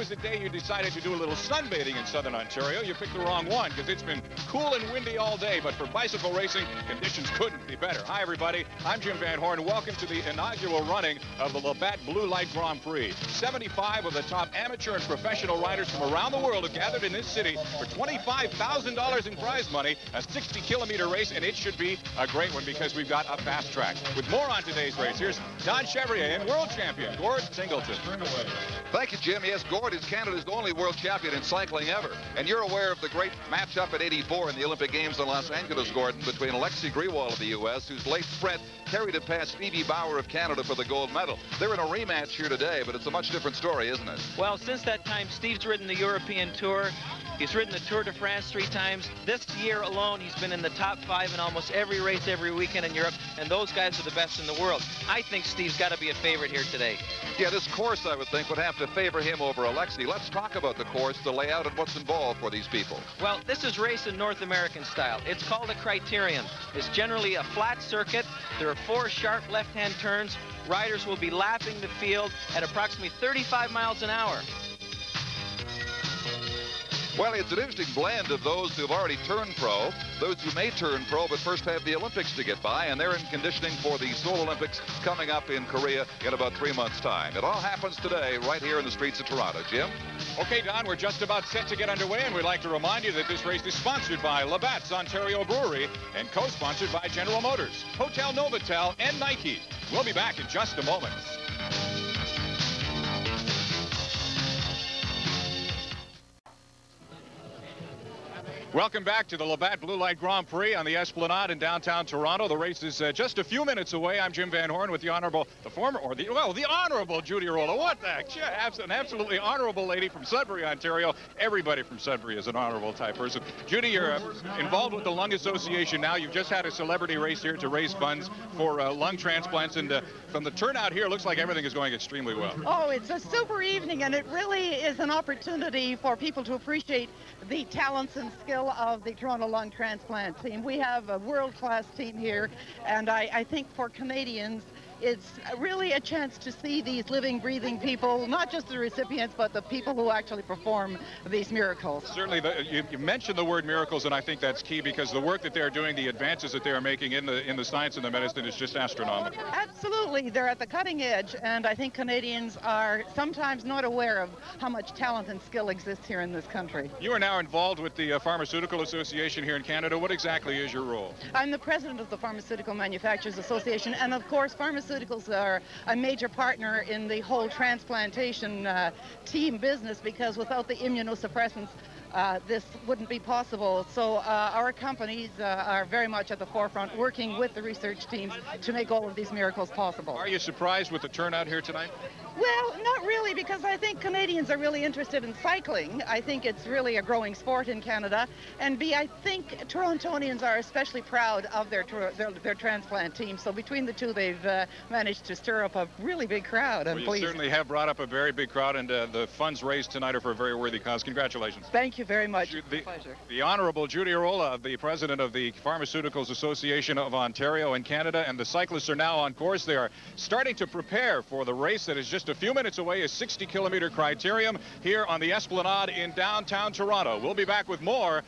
was the day you decided to do a little sunbathing in southern Ontario, you picked the wrong one because it's been cool and windy all day, but for bicycle racing, conditions couldn't be better. Hi, everybody. I'm Jim Van Horne. Welcome to the inaugural running of the Labatt Blue Light Grand Prix. 75 of the top amateur and professional riders from around the world have gathered in this city for $25,000 in prize money, a 60-kilometer race, and it should be a great one because we've got a fast track. With more on today's race, here's Don Chevrier and world champion Gord Singleton. Thank you, Jim. Yes, Gord is Canada's only world champion in cycling ever. And you're aware of the great matchup at 84 in the Olympic Games in Los Angeles, Gordon, between Alexei Grewal of the U.S., whose late sprint carried it past Steve Bauer of Canada for the gold medal. They're in a rematch here today, but it's a much different story, isn't it? Well, since that time, Steve's ridden the European Tour. He's ridden the Tour de France 3 times. This year alone, he's been in the top 5 in almost every race every weekend in Europe, and those guys are the best in the world. I think Steve's got to be a favorite here today. Yeah, this course, I would think, would have to favor him over Alexei. Let's talk about the course, the layout, and what's involved for these people. Well, this is race in North American style. It's called a criterium. It's generally a flat circuit. There are 4 sharp left-hand turns. Riders will be lapping the field at approximately 35 miles an hour. Well, it's an interesting blend of those who've already turned pro, those who may turn pro but first have the Olympics to get by, and they're in conditioning for the Seoul Olympics coming up in Korea in about 3 months' time. It all happens today right here in the streets of Toronto. Jim? Okay, Don, we're just about set to get underway, and we'd like to remind you that this race is sponsored by Labatt's Ontario Brewery and co-sponsored by General Motors, Hotel Novotel, and Nike. We'll be back in just a moment. Welcome back to the Labatt Blue Light Grand Prix on the Esplanade in downtown Toronto. The race is just a few minutes away. I'm Jim Van Horne with the Honorable Judy Rolla. What the heck? An absolutely honorable lady from Sudbury, Ontario. Everybody from Sudbury is an honorable type person. Judy, you're involved with the Lung Association now. You've just had a celebrity race here to raise funds for lung transplants, and from the turnout here, it looks like everything is going extremely well. Oh, it's a super evening, and it really is an opportunity for people to appreciate the talents and skill of the Toronto Lung Transplant team. We have a world-class team here, and I think for Canadians, it's really a chance to see these living, breathing people, not just the recipients, but the people who actually perform these miracles. Certainly, you mentioned the word miracles, and I think that's key because the work that they're doing, the advances that they're making in the science and the medicine is just astronomical. Absolutely. They're at the cutting edge, and I think Canadians are sometimes not aware of how much talent and skill exists here in this country. You are now involved with the Pharmaceutical Association here in Canada. What exactly is your role? I'm the president of the Pharmaceutical Manufacturers Association, and of course, pharmaceuticals are a major partner in the whole transplantation team business, because without the immunosuppressants, this wouldn't be possible. So our companies are very much at the forefront, working with the research teams to make all of these miracles possible. Are you surprised with the turnout here tonight? Well, not really, because I think Canadians are really interested in cycling. I think it's really a growing sport in Canada. And B, I think Torontonians are especially proud of their transplant team. So between the two, they've managed to stir up a really big crowd. Well, you certainly have brought up a very big crowd, and the funds raised tonight are for a very worthy cause. Congratulations. Thank you very much. Pleasure. The Honorable Judy Rolla, the president of the Pharmaceuticals Association of Ontario and Canada, and the cyclists are now on course. They are starting to prepare for the race that is just a few minutes away, a 60-kilometer criterium here on the Esplanade in downtown Toronto. We'll be back with more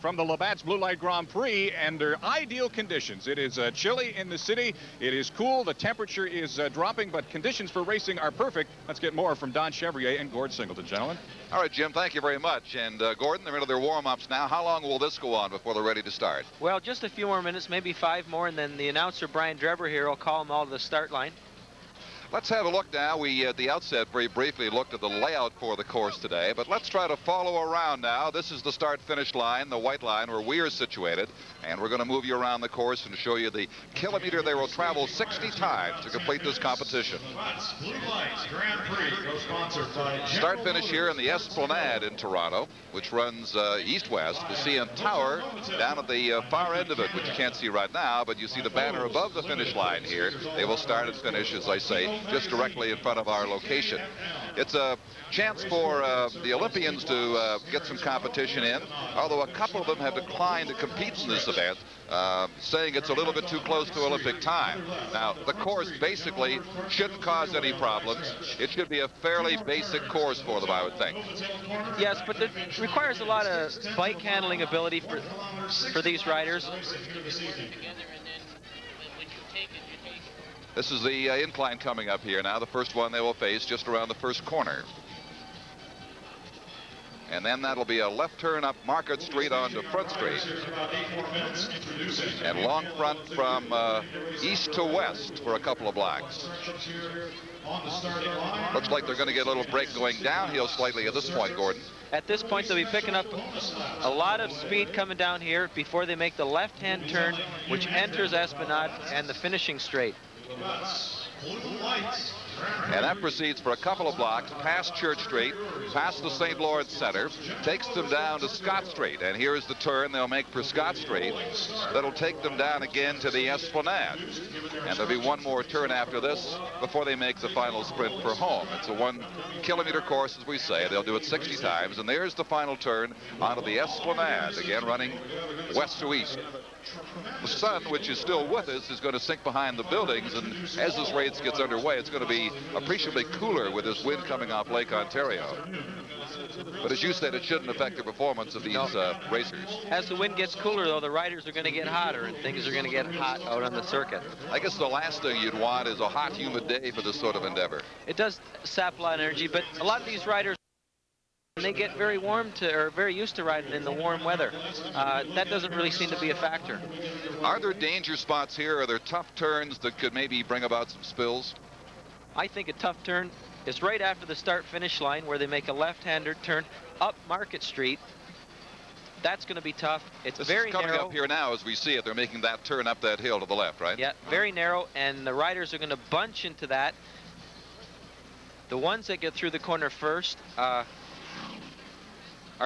from the Labatt's Blue Light Grand Prix and their ideal conditions. It is chilly in the city. It is cool. The temperature is dropping, but conditions for racing are perfect. Let's get more from Don Chevrier and Gord Singleton, gentlemen. All right, Jim, thank you very much. And Gordon, they're into their warm-ups now. How long will this go on before they're ready to start? Well, just a few more minutes, maybe 5 more, and then the announcer, Brian Drever here, will call them all to the start line. Let's have a look now. We, at the outset, very briefly looked at the layout for the course today, but let's try to follow around now. This is the start-finish line, the white line, where we are situated, and we're going to move you around the course and show you the kilometer they will travel 60 times to complete this competition. Start-finish here in the Esplanade in Toronto, which runs east-west. The CN Tower down at the far end of it, which you can't see right now, but you see the banner above the finish line here. They will start and finish, as I say, just directly in front of our location. It's a chance for the Olympians to get some competition in, although a couple of them have declined to compete in this event, saying it's a little bit too close to Olympic time. Now, the course basically shouldn't cause any problems. It should be a fairly basic course for them, I would think. Yes, but it requires a lot of bike handling ability for these riders. This is the incline coming up here now, the first one they will face just around the first corner. And then that'll be a left turn up Market Street onto Front Street. And long front from east to west for a couple of blocks. Looks like they're going to get a little break going downhill slightly at this point, Gordon. At this point, they'll be picking up a lot of speed coming down here before they make the left-hand turn, which enters Esplanade and the finishing straight. And that proceeds for a couple of blocks past Church Street, past the St. Lawrence Center, takes them down to Scott Street. And here's the turn they'll make for Scott Street. That'll take them down again to the Esplanade. And there'll be one more turn after this before they make the final sprint for home. It's a 1 kilometer course, as we say. They'll do it 60 times. And there's the final turn onto the Esplanade, again running west to east. The sun, which is still with us, is going to sink behind the buildings, and as this race gets underway, it's going to be appreciably cooler with this wind coming off Lake Ontario. But as you said, it shouldn't affect the performance of these racers. As the wind gets cooler, though, the riders are going to get hotter, and things are going to get hot out on the circuit. I guess the last thing you'd want is a hot, humid day for this sort of endeavor. It does sap a lot of energy, but a lot of these riders, and they get very very used to riding in the warm weather. That doesn't really seem to be a factor. Are there danger spots here? Are there tough turns that could maybe bring about some spills? I think a tough turn is right after the start-finish line, where they make a left-hander turn up Market Street. That's going to be tough. It's very narrow. Coming up here now as we see it. They're making that turn up that hill to the left, right? Yeah, very narrow, and the riders are going to bunch into that. The ones that get through the corner first are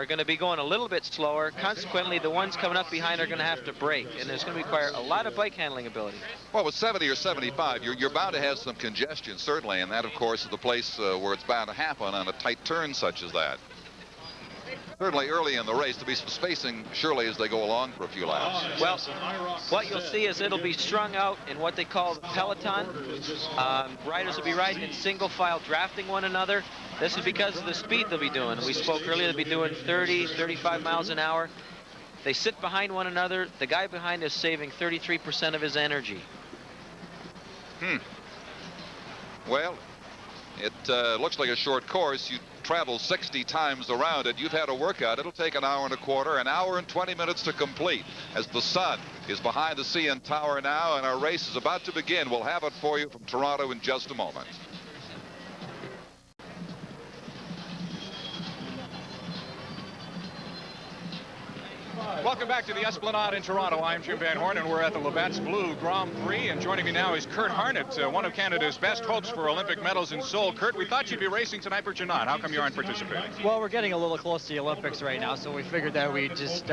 going to be going a little bit slower. Consequently, the ones coming up behind are going to have to brake, and it's going to require a lot of bike handling ability. Well, with 70 or 75, you're bound to have some congestion, certainly, and that, of course, is the place where it's bound to happen on a tight turn such as that. Certainly early in the race, there'll be some spacing, surely, as they go along for a few laps. Well, what you'll see is it'll be strung out in what they call the peloton. Riders will be riding in single file, drafting one another. This is because of the speed they'll be doing. We spoke earlier, they'll be doing 30, 35 miles an hour. They sit behind one another. The guy behind is saving 33% of his energy. Well, it looks like a short course. You travel 60 times around it. You've had a workout. It'll take an hour and a quarter, an hour and 20 minutes to complete, as the sun is behind the CN Tower now, and our race is about to begin. We'll have it for you from Toronto in just a moment. Welcome back to the Esplanade in Toronto. I'm Jim Van Horne, and we're at the Labatt's Blue Grand Prix. And joining me now is Kurt Harnett, one of Canada's best hopes for Olympic medals in Seoul. Kurt, we thought you'd be racing tonight, but you're not. How come you aren't participating? Well, we're getting a little close to the Olympics right now, so we figured that we'd just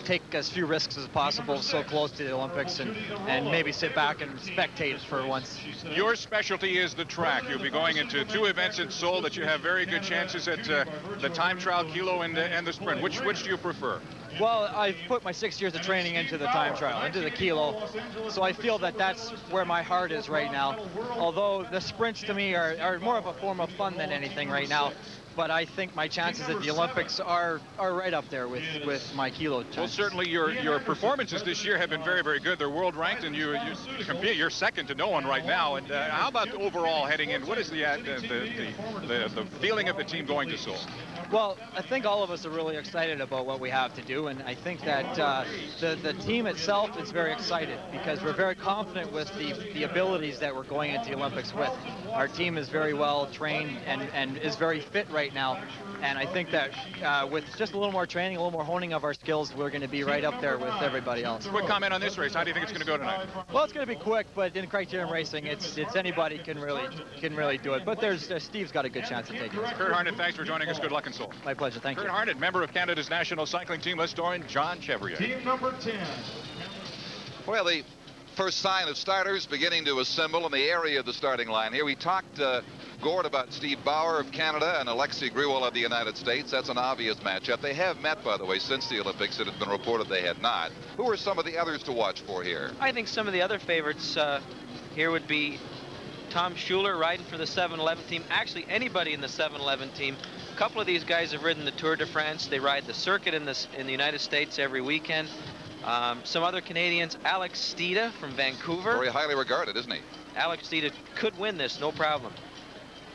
take as few risks as possible so close to the Olympics and maybe sit back and spectate for once. Your specialty is the track. You'll be going into 2 events in Seoul that you have very good chances at the time trial, kilo, and the sprint. Which do you prefer? Well, I've put my 6 years of training into the time trial, into the kilo, so I feel that that's where my heart is right now. Although the sprints to me are more of a form of fun than anything right now. But I think my chances at the Olympics are right up there with my kilo chances. Well, certainly your performances this year have been very, very good. They're world ranked, and you compete. You're second to no one right now. And how about overall heading in? What is the feeling of the team going to Seoul? Well, I think all of us are really excited about what we have to do, and I think that the team itself is very excited because we're very confident with the abilities that we're going into the Olympics with. Our team is very well trained and is very fit right now, and I think that with just a little more training, a little more honing of our skills, we're going to be right up there with everybody else. Quick comment on this race. How do you think it's going to go tonight? Well, it's going to be quick, but in criterium racing, it's anybody can really do it. But there's Steve's got a good chance of taking it. Kurt Harnett, thanks for joining us. Good luck in Seoul. My pleasure. Thank you. Kurt Harnett, member of Canada's national cycling team. Let's join Don Chevrier. Team number 10. Well, the first sign of starters beginning to assemble in the area of the starting line here. We talked, Gord, about Steve Bauer of Canada and Alexei Griwal of the United States. That's an obvious matchup. They have met, by the way, since the Olympics. It had been reported they had not. Who are some of the others to watch for here? I think some of the other favorites here would be Tom Schuler riding for the 7-Eleven team. Actually, anybody in the 7-Eleven team. A couple of these guys have ridden the Tour de France. They ride the circuit in the United States every weekend. Some other Canadians, Alex Steeda from Vancouver. Very highly regarded, isn't he? Alex Steeda could win this, no problem.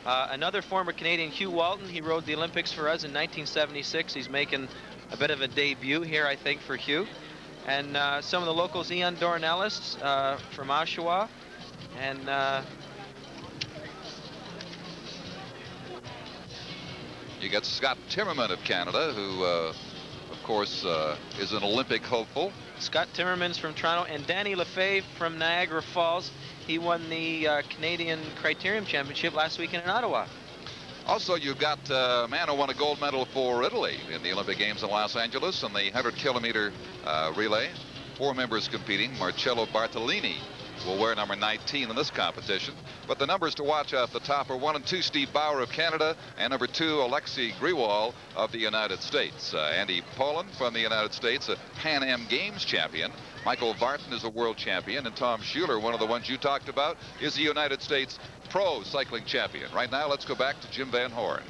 Another former Canadian, Hugh Walton. He rode the Olympics for us in 1976. He's making a bit of a debut here, I think, for Hugh. And some of the locals, Ian Dornellis from Oshawa. And you got Scott Timmerman of Canada, who, of course, is an Olympic hopeful. Scott Timmermans from Toronto, and Danny Lefebvre from Niagara Falls. He won the Canadian Criterium Championship last weekend in Ottawa. Also, you've got a man who won a gold medal for Italy in the Olympic Games in Los Angeles in the 100-kilometer relay. 4 members competing. Marcello Bartolini will wear number 19 in this competition. But the numbers to watch off the top are 1 and 2, Steve Bauer of Canada, and number 2, Alexei Griwal of the United States. Andy Pollin from the United States, a Pan Am Games champion. Michael Vartan is a world champion, and Tom Schuler, one of the ones you talked about, is the United States pro cycling champion. Right now, let's go back to Jim Van Horne.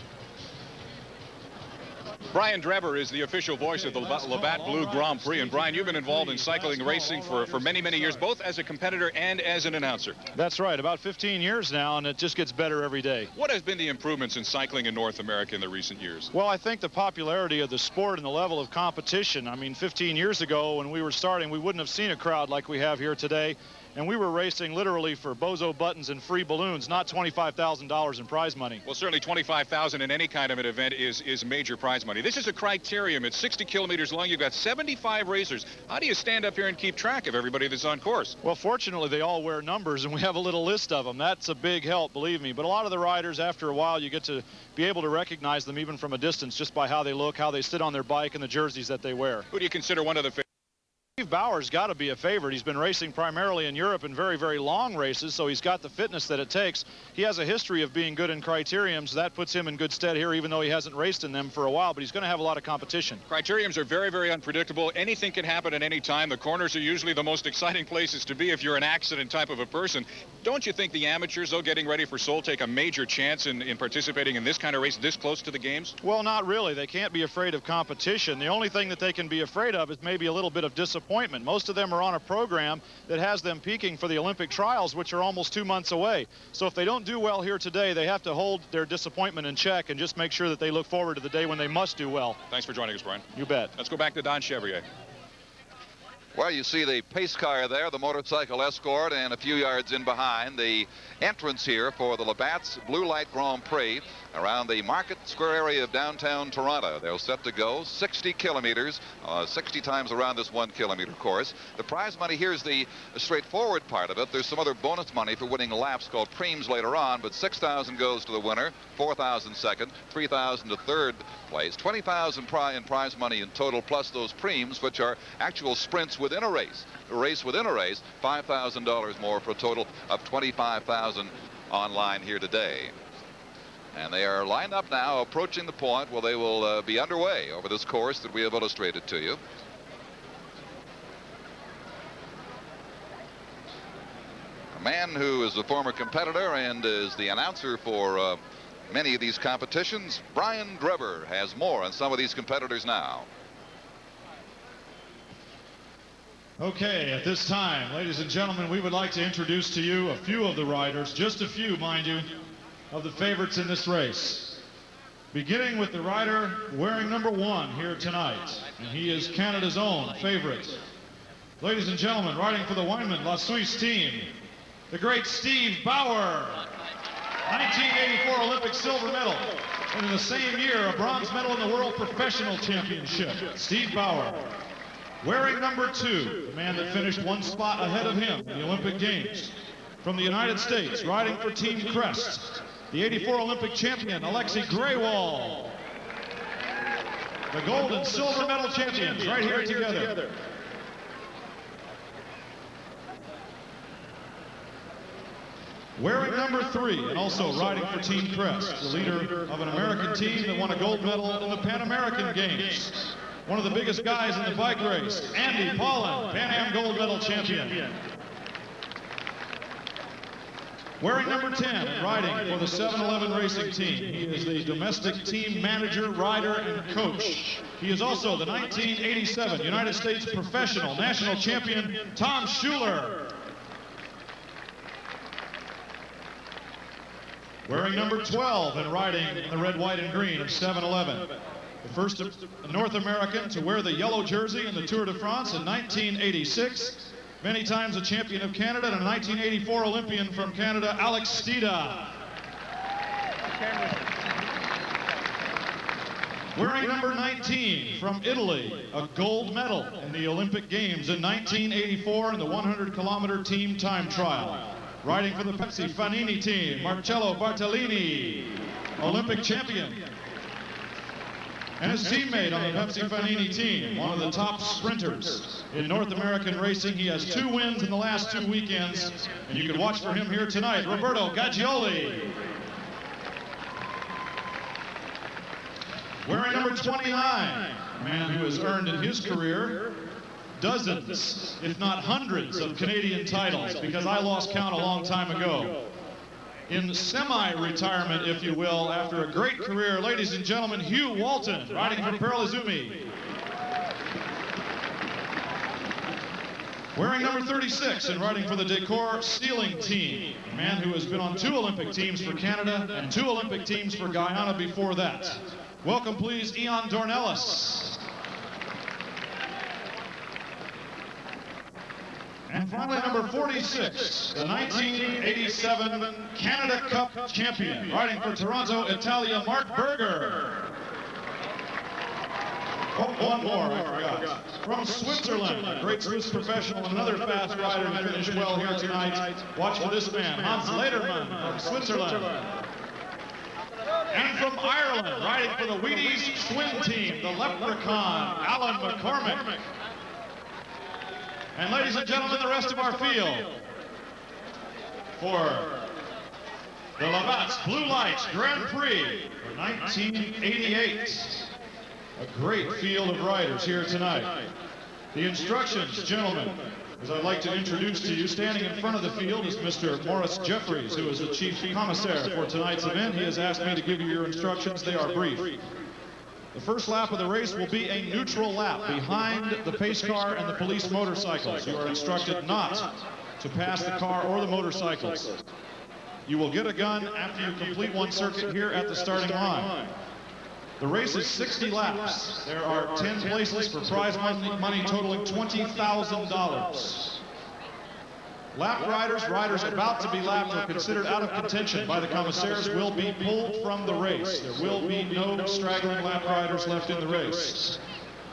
Brian Dreber is the official voice of the Labatt Blue Grand Prix. And Brian, you've been involved in cycling racing for many, many years, both as a competitor and as an announcer. That's right, about 15 years now, and it just gets better every day. What has been the improvements in cycling in North America in the recent years? Well, I think the popularity of the sport and the level of competition. I mean, 15 years ago when we were starting, we wouldn't have seen a crowd like we have here today. And we were racing literally for bozo buttons and free balloons, not $25,000 in prize money. Well, certainly $25,000 in any kind of an event is major prize money. This is a criterium. It's 60 kilometers long. You've got 75 racers. How do you stand up here and keep track of everybody that's on course? Well, fortunately, they all wear numbers, and we have a little list of them. That's a big help, believe me. But a lot of the riders, after a while, you get to be able to recognize them even from a distance just by how they look, how they sit on their bike, and the jerseys that they wear. Who do you consider one of the favorites? Steve Bauer's got to be a favorite. He's been racing primarily in Europe in very, very long races, so he's got the fitness that it takes. He has a history of being good in criteriums. That puts him in good stead here, even though he hasn't raced in them for a while, but he's going to have a lot of competition. Criteriums are very, very unpredictable. Anything can happen at any time. The corners are usually the most exciting places to be if you're an accident type of a person. Don't you think the amateurs, though, getting ready for Seoul, take a major chance in participating in this kind of race this close to the games? Well, not really. They can't be afraid of competition. The only thing that they can be afraid of is maybe a little bit of disappointment. Most of them are on a program that has them peaking for the Olympic trials, which are almost 2 months away. So if they don't do well here today, they have to hold their disappointment in check and just make sure that they look forward to the day when they must do well. Thanks for joining us, Brian. You bet. Let's go back to Don Chevrier. Well, you see the pace car there, the motorcycle escort, and a few yards in behind, the entrance here for the Labatt's Blue Light Grand Prix around the Market Square area of downtown Toronto. They're set to go 60 kilometers, 60 times around this 1 kilometer course. The prize money here is the straightforward part of it. There's some other bonus money for winning laps called Prix later on, but $6,000 goes to the winner, $4,000 second, $3,000 to third place, $20,000 in prize money in total, plus those Prix, which are actual sprints within a race. A race within a race, $5,000 more for a total of $25,000 online here today. And they are lined up now, approaching the point where they will be underway over this course that we have illustrated to you. A man who is a former competitor and is the announcer for many of these competitions, Brian Dreber, has more on some of these competitors now. Okay, at this time, ladies and gentlemen, we would like to introduce to you a few of the riders, just a few, mind you, of the favorites in this race. Beginning with the rider wearing number 1 here tonight, and he is Canada's own favorite. Ladies and gentlemen, riding for the Weinmann La Suisse team, the great Steve Bauer, 1984 Olympic silver medal, and in the same year, a bronze medal in the World Professional Championship. Steve Bauer. Wearing number 2, the man that finished 1 spot ahead of him in the Olympic Games. From the United States, riding for Team Crest, the 84 Olympic champion, Alexei Griwal. The gold and silver medal champions right here together. Wearing number 3 and also riding for Team Crest, the leader of an American team that won a gold medal in the Pan American Games. One of the biggest guys in the bike race, Andy Paulin, Pan Am gold medal champion. Wearing number 10 and riding for the 7-Eleven racing team. He is the domestic team manager, rider, and coach. He is also the 1987 United States Professional National Champion, Tom Schuler. Wearing number 12 and riding in the red, white, and green of 7-Eleven. The first North American to wear the yellow jersey in the Tour de France in 1986. Many times a champion of Canada and a 1984 Olympian from Canada, Alex Stida. Wearing number 19 from Italy, a gold medal in the Olympic Games in 1984 in the 100-kilometer team time trial. Riding for the Pepsi Fanini team, Marcello Bartolini, Olympic champion. And his teammate on the Pepsi Fanini team, one of the top sprinters in North American racing. He has 2 wins in the last 2 weekends, and you can watch for him here tonight, Roberto Gaggioli. Wearing number 29, a man who has earned in his career dozens, if not hundreds, of Canadian titles, because I lost count a long time ago. In semi-retirement, if you will, after a great career, ladies and gentlemen, Hugh Walton, riding for Pearl Izumi. Wearing number 36 and riding for the Decor Steeling team, a man who has been on 2 Olympic teams for Canada and 2 Olympic teams for Guyana before that. Welcome, please, Ian Dornelis. And finally, number 46, the 1987 Canada Cup champion, riding for Toronto, Italia, Mark Berger. Oh, one more, I forgot. From Switzerland, a great Swiss professional, another fast rider who finished well here tonight. Watch for this man, Hans Lederman from Switzerland. And from Ireland, riding for the Wheaties twin team, the Leprechaun, Alan McCormick. And ladies and gentlemen, the rest of our field for the Labatt Blue Lights Grand Prix for 1988. A great field of riders here tonight. The instructions, gentlemen, as I'd like to introduce to you, standing in front of the field is Mr. Maurice Jeffries, who is the chief commissaire for tonight's event. He has asked me to give you your instructions. They are brief. The first lap of the race will be a neutral lap behind the pace car and the police motorcycles. You are instructed not to pass the car or the motorcycles. You will get a gun after you complete one circuit here at the starting line. The race is 60 laps. There are 10 places for prize money totaling $20,000. Lap riders about to be lapped or considered out of contention by the commissaires will be pulled from the race. There will be no straggling lap riders left in the race.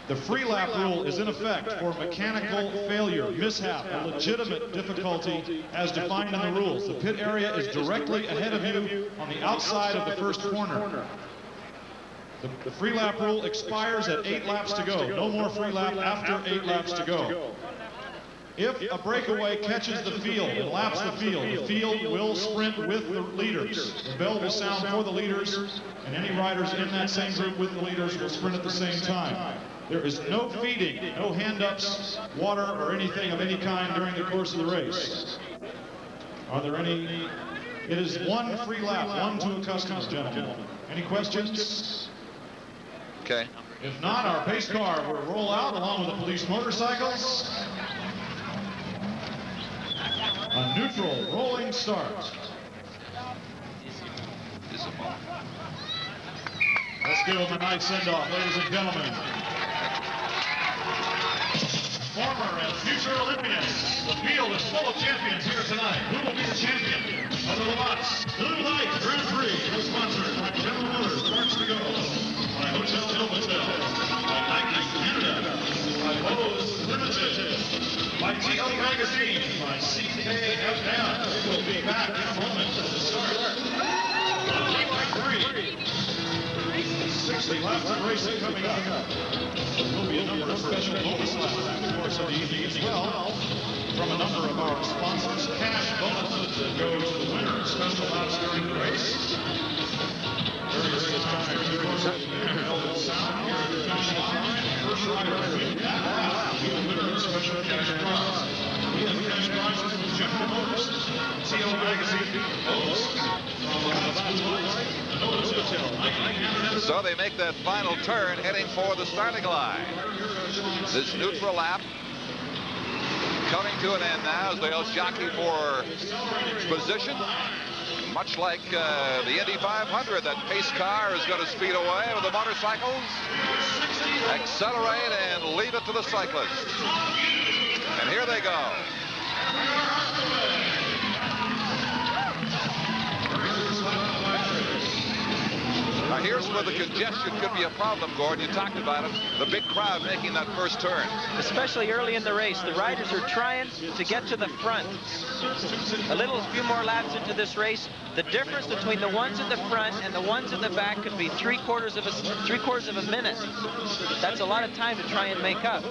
The free lap rule is in effect for mechanical failure, mishap, or legitimate difficulty as defined in the rules. The pit area is directly ahead of you on the outside of the first corner. The free lap rule expires at 8 laps to go. No more free lap after 8 laps to go. If a breakaway catches the field and laps the field will sprint with the leaders. The bell will sound for the leaders, and any riders in that same group with the leaders will sprint at the same time. There is no feeding, no hand-ups, water, or anything of any kind during the course of the race. Are there any? It is one free lap, one to a customer, gentlemen. Any questions? Okay. If not, our pace car will roll out along with the police motorcycles. A neutral rolling start. Let's give them a nice send-off, ladies and gentlemen. Former and future Olympians. The field is full of champions here tonight. Who will be the champion of the Labatt Blue Light Grand Prix? Sponsored by General Motors, Parts to Go, by Hotel Novotel, by Nike Canada, by Lowe's Limited, by TL Magazine, by CKFM. We'll be back in a moment to start. Grand Prix. 60 laps of racing coming up. There will be a number of special bonus laps in the course of the evening as well. from a number of our sponsors, cash bonuses that go to the winner of special laps during the race. Various times, held in sound here at the finish line. First rider to win that lap will be the winner of special cash prize. We have cash prizes from General Motors, TL Magazine, Oaks, from Labatt, the Notice Hotel. So they make that final turn, heading for the starting line. This neutral lap coming to an end now as they'll jockey for position. Much like the Indy 500, that pace car is going to speed away with the motorcycles. Accelerate and leave it to the cyclists. And here they go. Now here's where the congestion could be a problem, Gord. You talked about it. The big crowd making that first turn. Especially early in the race. The riders are trying to get to the front. A few more laps into this race. The difference between the ones in the front and the ones in the back could be three-quarters of a minute. That's a lot of time to try and make up.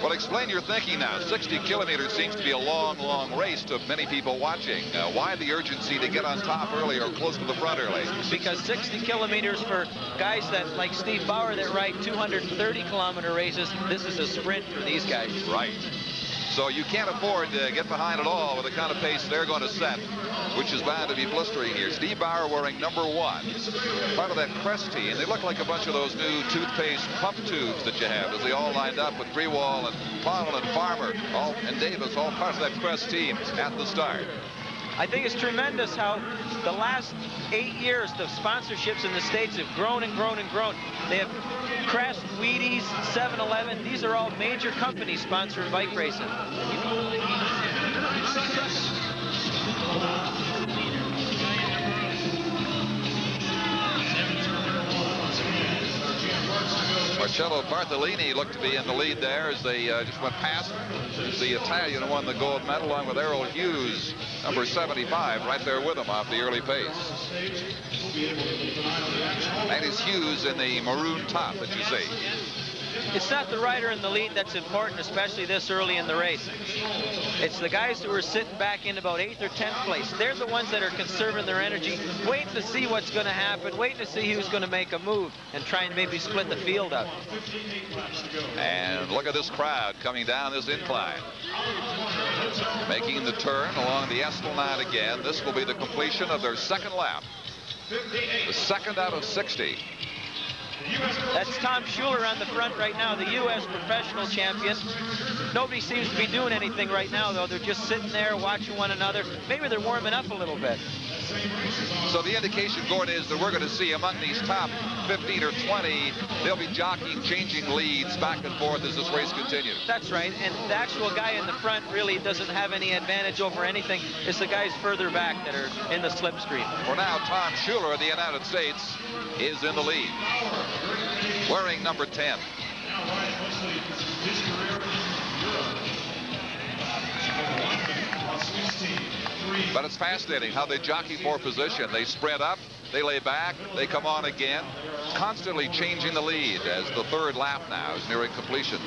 Well, explain your thinking now. 60 kilometers seems to be a long, long race to many people watching. Why the urgency to get on top early or close to the front early? Because 60 kilometers for guys that, like Steve Bauer, that ride 230-kilometer races, this is a sprint for these guys. Right. So you can't afford to get behind at all with the kind of pace they're going to set, which is bound to be blistering here. Steve Bauer wearing number 1, part of that Crest team. They look like a bunch of those new toothpaste pump tubes that you have as they all lined up with Grewal and Powell and Farmer and Davis, all part of that Crest team at the start. I think it's tremendous how the last 8 years the sponsorships in the States have grown and grown and grown. They have Crest, Wheaties, 7-Eleven. These are all major companies sponsoring bike racing. Marcello Bartolini looked to be in the lead there as they just went past the Italian who won the gold medal, along with Errol Hughes, number 75, right there with him off the early pace. That is Hughes in the maroon top that you see. It's not the rider in the lead that's important, especially this early in the race. It's the guys who are sitting back in about 8th or 10th place. They're the ones that are conserving their energy, waiting to see what's going to happen, waiting to see who's going to make a move and try and maybe split the field up. And look at this crowd coming down this incline. Making the turn along the Esplanade again. This will be the completion of their second lap. The second out of 60. That's Tom Schuler on the front right now, the U.S. professional champion. Nobody seems to be doing anything right now, though. They're just sitting there watching one another. Maybe they're warming up a little bit. So the indication, Gord, is that we're going to see among these top 15 or 20, they'll be jockeying, changing leads back and forth as this race continues. That's right, and the actual guy in the front really doesn't have any advantage over anything. It's the guys further back that are in the slipstream. For now, Tom Schuler of the United States is in the lead, wearing number 10. But it's fascinating how they jockey for position. They spread up, they lay back, they come on again, constantly changing the lead as the third lap now is nearing completion.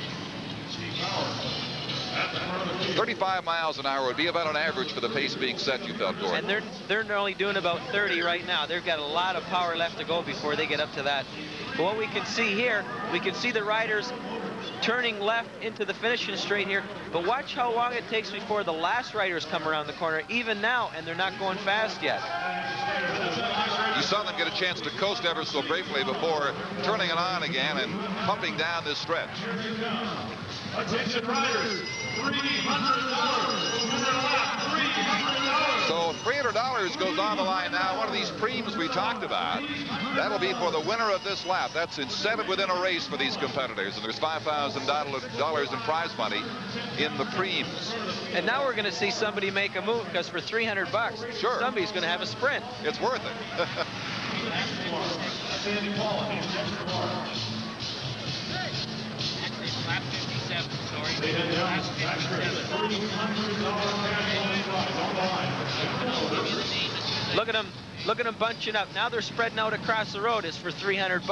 35 miles an hour would be about an average for the pace being set, you felt, Gordon. And they're only doing about 30 right now. They've got a lot of power left to go before they get up to that. But what we can see here, we can see the riders turning left into the finishing straight here. But watch how long it takes before the last riders come around the corner, even now, and they're not going fast yet. You saw them get a chance to coast ever so briefly before turning it on again and pumping down this stretch. Attention riders, $300. So $300 goes on the line now. One of these Primes we talked about. That'll be for the winner of this lap. That's incentive within a race for these competitors. And there's $5,000 in prize money in the Primes. And now we're going to see somebody make a move, because for $300, sure, somebody's going to have a sprint. It's worth it. Lap 57, sorry. Look at them bunching up. Now they're spreading out across the road. It's for $300.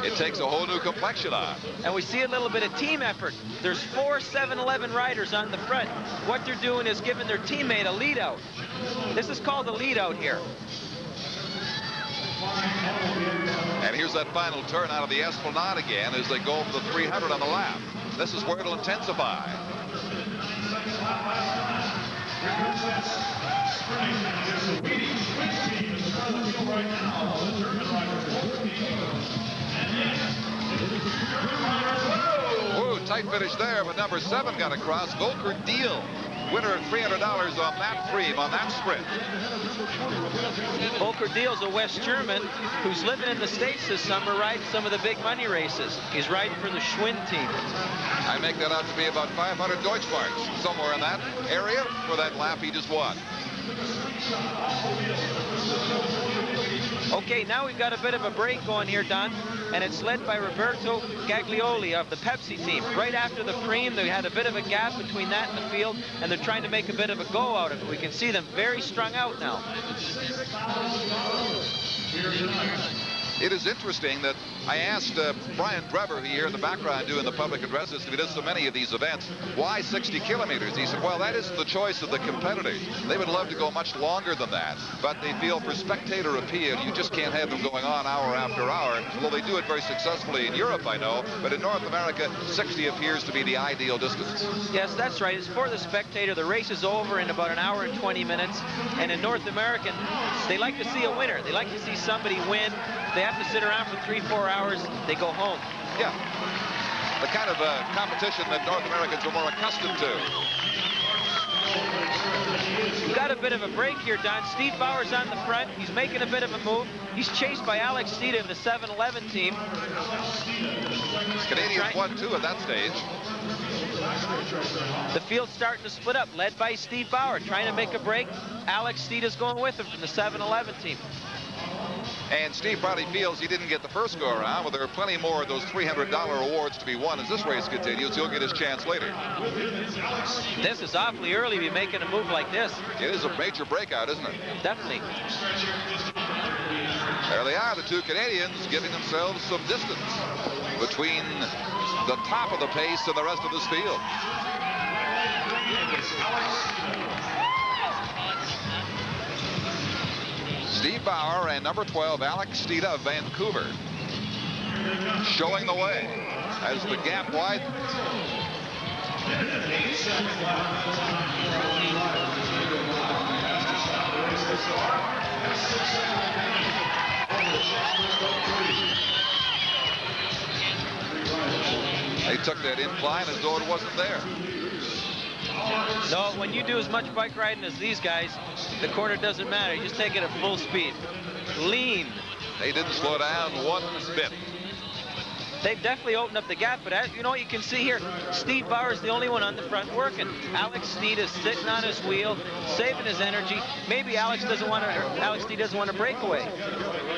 It takes a whole new complexion on. And we see a little bit of team effort. There's 4 7-Eleven riders on the front. What they're doing is giving their teammate a lead out. This is called a lead out here. And here's that final turn out of the Esplanade again as they go for the 300 on the lap. This is where it'll intensify. Ooh, tight finish there, but number 7 got across. Volker Deal, winner of $300 on that Prix on that sprint. Volker Deal's a West German who's living in the States this summer, riding some of the big money races. He's riding for the Schwinn team. I make that out to be about 500 Deutschmarks, somewhere in that area for that lap he just won. Okay, now we've got a bit of a break going here, Don, and it's led by Roberto Gaglioli of the Pepsi team. Right after the Prix, they had a bit of a gap between that and the field, and they're trying to make a bit of a go out of it. We can see them very strung out now. It is interesting that I asked Brian Drever here in the background doing the public addresses, if he does so many of these events, why 60 kilometers? He said, well, that isn't the choice of the competitors. They would love to go much longer than that, but they feel for spectator appeal, you just can't have them going on hour after hour. Well, they do it very successfully in Europe, I know, but in North America, 60 appears to be the ideal distance. Yes, that's right. It's for the spectator. The race is over in about an hour and 20 minutes, and in North America, they like to see a winner. They like to see somebody win. They have to sit around for 3-4 hours. They go home. Yeah, the kind of competition that North Americans are more accustomed to. We've got a bit of a break here, Don. Steve Bauer's on the front. He's making a bit of a move. He's chased by Alex Steeda of the 7-Eleven team. Canadians won 2 at that stage. The field's starting to split up, led by Steve Bauer, trying to make a break. Alex Steeda's going with him from the 7-Eleven team. And Steve probably feels he didn't get the first go around, but there are plenty more of those $300 awards to be won as this race continues. He'll get his chance later. This is awfully early to be making a move like this. It is a major breakout, isn't it? Definitely. There they are, the 2 Canadians giving themselves some distance between the top of the pace and the rest of this field. Steve Bauer and number 12, Alex Steeda of Vancouver, showing the way as the gap widens. They took that incline as though it wasn't there. No, when you do as much bike riding as these guys, the corner doesn't matter. You just take it at full speed. Lean. They didn't slow down one bit. They've definitely opened up the gap, but as you know, you can see here, Steve Bauer's the only one on the front working. Alex Steeda is sitting on his wheel, saving his energy. Maybe Alex Steeda doesn't want to break away.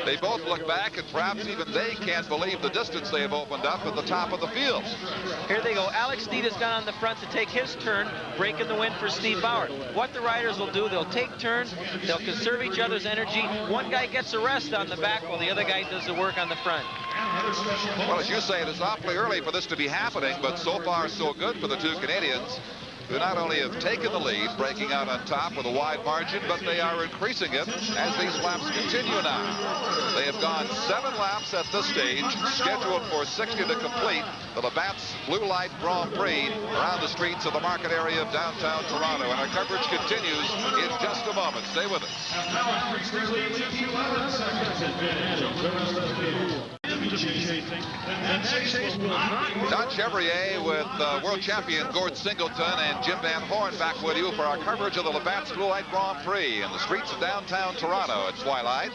They both look back, and perhaps even they can't believe the distance they have opened up at the top of the field. Here they go. Alex Steeda's gone on the front to take his turn, breaking the wind for Steve Bauer. What the riders will do, they'll take turns, they'll conserve each other's energy. One guy gets a rest on the back while the other guy does the work on the front. Well, as you say, it is awfully early for this to be happening, but so far so good for the 2 Canadians, who not only have taken the lead, breaking out on top with a wide margin, but they are increasing it as these laps continue now. They have gone 7 laps at this stage, scheduled for 60 to complete the Labatt's Blue Light Grand Prix around the streets of the market area of downtown Toronto. And our coverage continues in just a moment. Stay with us. Don Chevrier with world champion Gord Singleton and Jim Van Horne back with you for our coverage of the Labatt's Blue Light Grand Prix in the streets of downtown Toronto at twilight.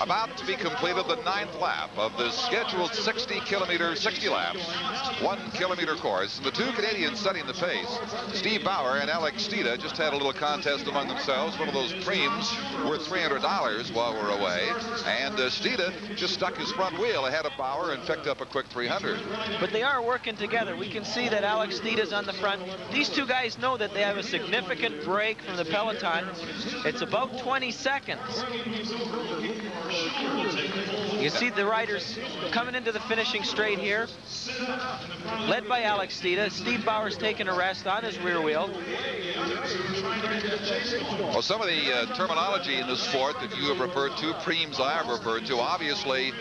About to be completed the 9th lap of the scheduled 60 laps, 1 kilometer course. And the 2 Canadians setting the pace. Steve Bauer and Alex Steeda just had a little contest among themselves, one of those Primes worth $300 while we're away. And Steeda just stuck his front wheel ahead of Bauer and picked up a quick 300. But they are working together. We can see that Alex Steeda's on the front. These 2 guys know that they have a significant break from the peloton. It's about 20 seconds. You see the riders coming into the finishing straight here, led by Alex Stida. Steve Bauer's taking a rest on his rear wheel. Well, some of the terminology in the sport that you have referred to, primes I have referred to, obviously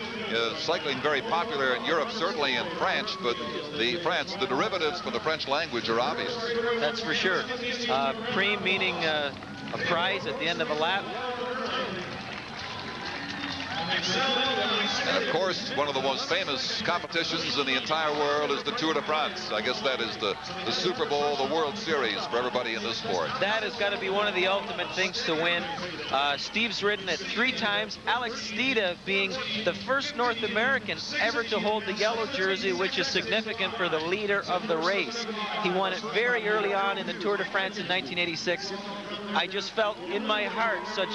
cycling very popular in Europe, certainly in France, but the derivatives from the French language are obvious. That's for sure. Prime meaning a prize at the end of a lap. And of course, one of the most famous competitions in the entire world is the Tour de France. I guess that is the Super Bowl, the World Series for everybody in this sport. That has got to be one of the ultimate things to win. Steve's ridden it 3 times. Alex Stida being the first North American ever to hold the yellow jersey, which is significant for the leader of the race. He won it very early on in the Tour de France in 1986. I just felt in my heart such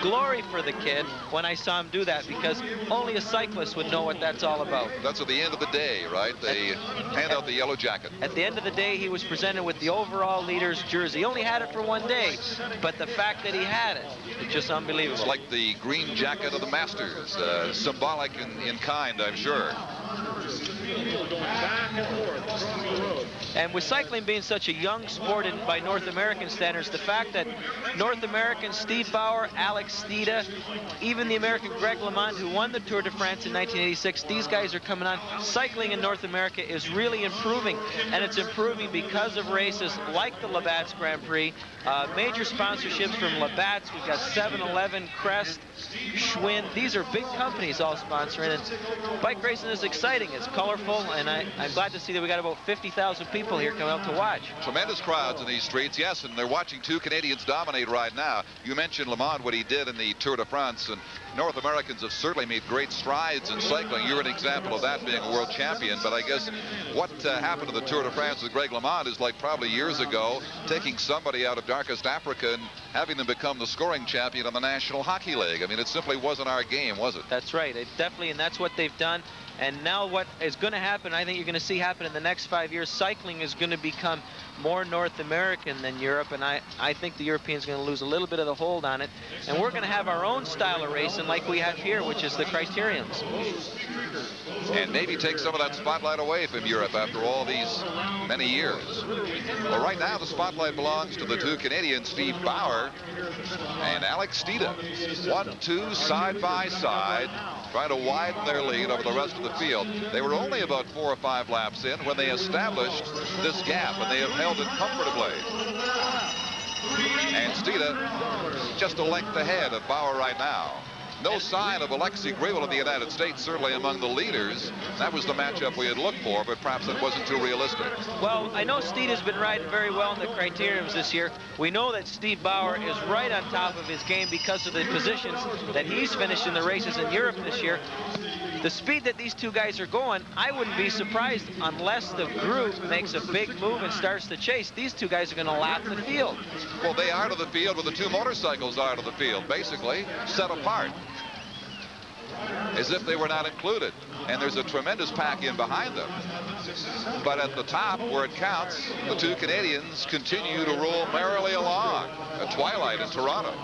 glory for the kid when I saw him do that, because only a cyclist would know what that's all about. That's at the end of the day, right? They hand out the yellow jacket. At the end of the day, he was presented with the overall leader's jersey. He only had it for 1 day, but the fact that he had it, it's just unbelievable. It's like the green jacket of the Masters, symbolic in kind, I'm sure. And with cycling being such a young sport by North American standards, the fact that North American Steve Bauer, Alex Stida, even the American Greg LeMond, who won the Tour de France in 1986, these guys are coming on. Cycling in North America is really improving, and it's improving because of races like the Labatt's Grand Prix, major sponsorships from Labatt's. We've got 7-Eleven, Crest, Schwinn. These are big companies all sponsoring, and bike racing is exciting. It's colorful, and I'm glad to see that we got about 50,000 people here coming out to watch. Tremendous crowds in these streets, yes, and they're watching 2 Canadians dominate right now. You mentioned LeMond, what he did in the Tour de France, and North Americans have certainly made great strides in cycling. You're an example of that, being a world champion, but I guess what happened to the Tour de France with Greg LeMond is like probably years ago taking somebody out of darkest Africa and having them become the scoring champion on the National Hockey League. I mean, it simply wasn't our game, was it? That's right. It definitely, and that's what they've done. And now what is going to happen, I think you're going to see happen in the next 5 years, cycling is going to become more North American than Europe, and I think the Europeans are going to lose a little bit of the hold on it. And we're going to have our own style of racing like we have here, which is the criteriums. And maybe take some of that spotlight away from Europe after all these many years. Well, right now the spotlight belongs to the 2 Canadians, Steve Bauer and Alex Stida. 1-2 side by side, trying to widen their lead over the rest of the field. They were only about 4 or 5 laps in when they established this gap, and they have held it comfortably. And Stida just a length ahead of Bauer right now. No sign of Alexei Grewal of the United States, certainly among the leaders. That was the matchup we had looked for, but perhaps it wasn't too realistic. Well, I know Stida's been riding very well in the criteriums this year. We know that Steve Bauer is right on top of his game because of the positions that he's finished in the races in Europe this year. The speed that these 2 guys are going, I wouldn't be surprised unless the group makes a big move and starts to chase. These 2 guys are going to lap the field. Well, they are to the field where the 2 motorcycles are to the field, basically set apart, as if they were not included. And there's a tremendous pack in behind them. But at the top, where it counts, the 2 Canadians continue to roll merrily along at twilight in Toronto.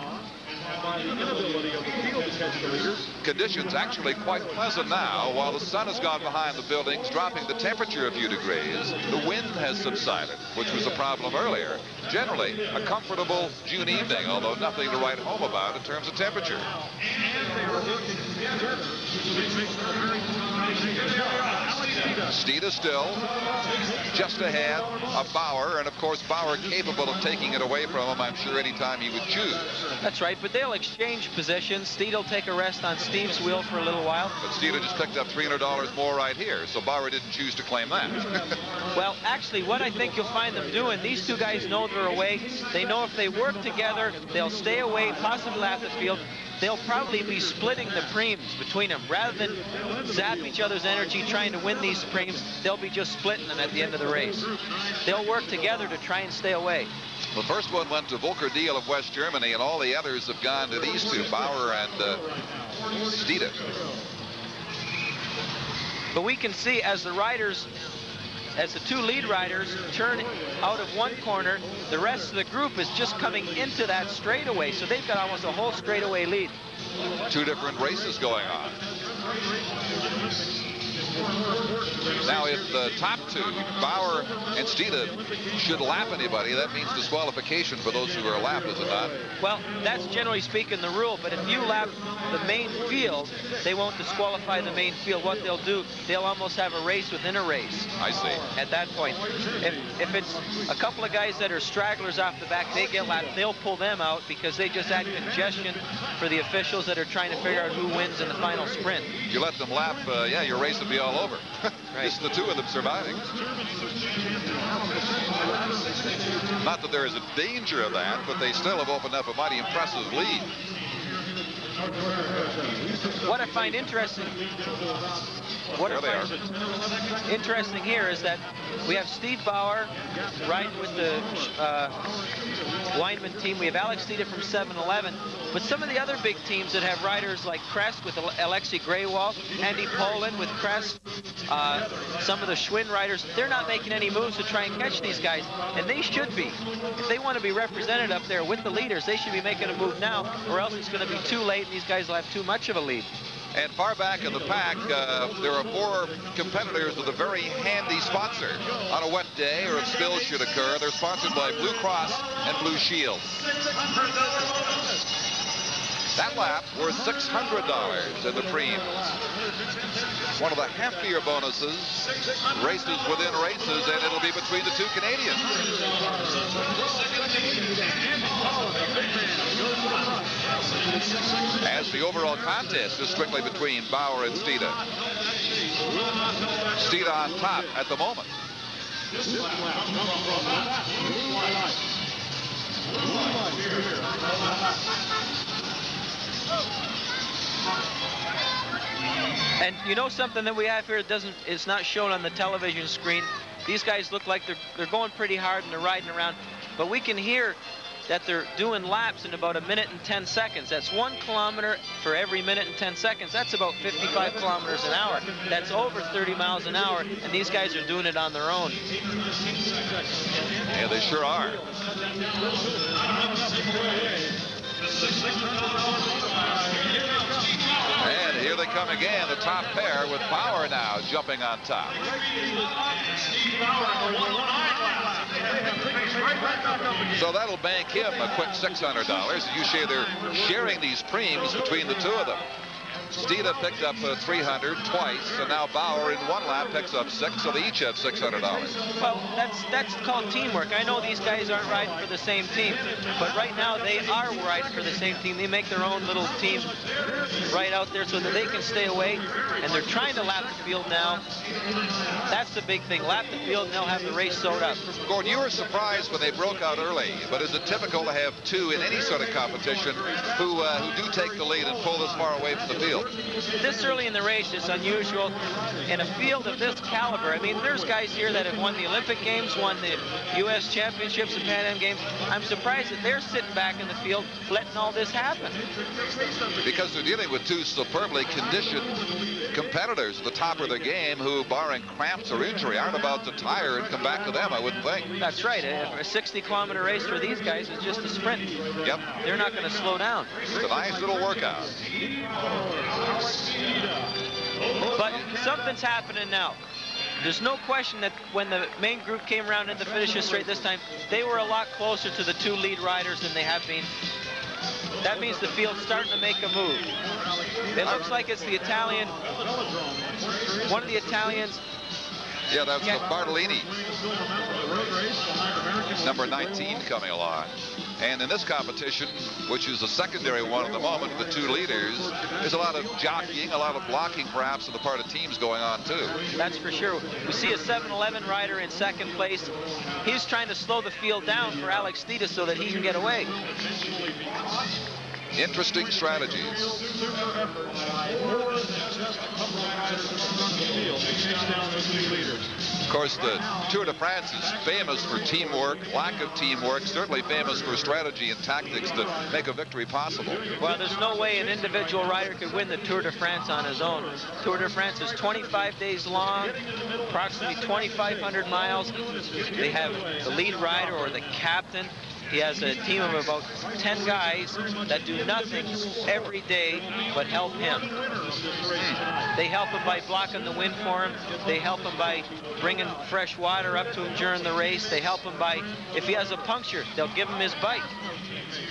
Conditions actually quite pleasant now. While the sun has gone behind the buildings, dropping the temperature a few degrees, the wind has subsided, which was a problem earlier. Generally, a comfortable June evening, although nothing to write home about in terms of temperature. Stida still just ahead of Bauer, and of course Bauer capable of taking it away from him, I'm sure, anytime he would choose. That's right, but they'll exchange positions. Stida will take a rest on Steve's wheel for a little while. But Stida just picked up $300 more right here, so Bauer didn't choose to claim that. Well, actually, what I think you'll find them doing, these 2 guys know they're away. They know if they work together, they'll stay away, possibly lap the field. They'll probably be splitting the primes between them. Rather than zap each other's energy trying to win these primes, they'll be just splitting them at the end of the race. They'll work together to try and stay away. The first one went to Volker Deal of West Germany, and all the others have gone to these 2, Bauer and Stida. But we can see as the riders as the 2 lead riders turn out of one corner, the rest of the group is just coming into that straightaway, so they've got almost a whole straightaway lead. 2 different races going on. Now, if the top 2, Bauer and Steeda, should lap anybody, that means disqualification for those who are lapped, is it not? Well, that's generally speaking the rule, but if you lap the main field, they won't disqualify the main field. What they'll do, they'll almost have a race within a race. I see. At that point. If it's a couple of guys that are stragglers off the back, they get lapped, they'll pull them out because they just add congestion for the officials that are trying to figure out who wins in the final sprint. If you let them lap, yeah, your race would be all over. Right. Just the 2 of them surviving. Not that there is a danger of that, but they still have opened up a mighty impressive lead. What I find interesting, interesting here is that we have Steve Bauer riding with the Weinman team. We have Alex Steeda from 7-Eleven. But some of the other big teams that have riders like Crest with Alexei Greywald, Andy Poland with Crest, some of the Schwinn riders, they're not making any moves to try and catch these guys. And they should be. If they want to be represented up there with the leaders, they should be making a move now, or else it's going to be too late and these guys will have too much of a lead. And far back in the pack, there are 4 competitors with a very handy sponsor. On a wet day or if spills should occur, they're sponsored by Blue Cross and Blue Shield. That lap worth $600 in the Prix. One of the heftier bonuses, races within races, and it'll be between the 2 Canadians. As the overall contest is strictly between Bauer and Steeda. Steeda on top at the moment. And you know something that we have here it's not shown on the television screen. These guys look like they're going pretty hard and they're riding around, but we can hear that they're doing laps in about 1 minute and 10 seconds. That's 1 kilometer for every minute and 10 seconds. That's about 55 kilometers an hour. That's over 30 miles an hour, and these guys are doing it on their own. Yeah, they sure are. And here they come again, the top pair with Bauer now jumping on top. So that'll bank him a quick $600. You share they're sharing these preems between the 2 of them. Steeda picked up 300 twice, and now Bauer in 1 lap picks up 6, so they each have $600. Well, that's called teamwork. I know these guys aren't riding for the same team, but right now they are riding for the same team. They make their own little team right out there so that they can stay away, and they're trying to lap the field now. That's the big thing. Lap the field, and they'll have the race sewed up. Gordon, you were surprised when they broke out early, but is it typical to have 2 in any sort of competition who do take the lead and pull this far away from the field? This early in the race is unusual in a field of this caliber. I mean, there's guys here that have won the Olympic Games, won the U.S. Championships and Pan Am Games. I'm surprised that they're sitting back in the field letting all this happen. Because they're dealing with 2 superbly conditioned competitors at the top of their game who, barring cramps or injury, aren't about to tire and come back to them, I wouldn't think. That's right. A 60-kilometer race for these guys is just a sprint. Yep. They're not going to slow down. It's a nice little workout. But something's happening now. There's no question that when the main group came around in the finishing straight this time, they were a lot closer to the 2 lead riders than they have been. That means the field's starting to make a move. It looks like it's the Italian, one of the Italians. Yeah, that's the Bartolini. Number 19 coming along. And in this competition, which is a secondary one at the moment, the 2 leaders, there's a lot of jockeying, a lot of blocking perhaps on the part of teams going on too. That's for sure. We see a 7-Eleven rider in 2nd place. He's trying to slow the field down for Alex Steeda so that he can get away. Interesting strategies. Just a couple of riders in front of the field. They chase down those 2 leaders. Of course, the Tour de France is famous for teamwork, lack of teamwork, certainly famous for strategy and tactics to make a victory possible. Well, there's no way an individual rider could win the Tour de France on his own. Tour de France is 25 days long, approximately 2,500 miles. They have the lead rider or the captain. He has a team of about 10 guys that do nothing every day but help him. They help him by blocking the wind for him. They help him by bringing fresh water up to him during the race. They help him by, if he has a puncture, they'll give him his bike.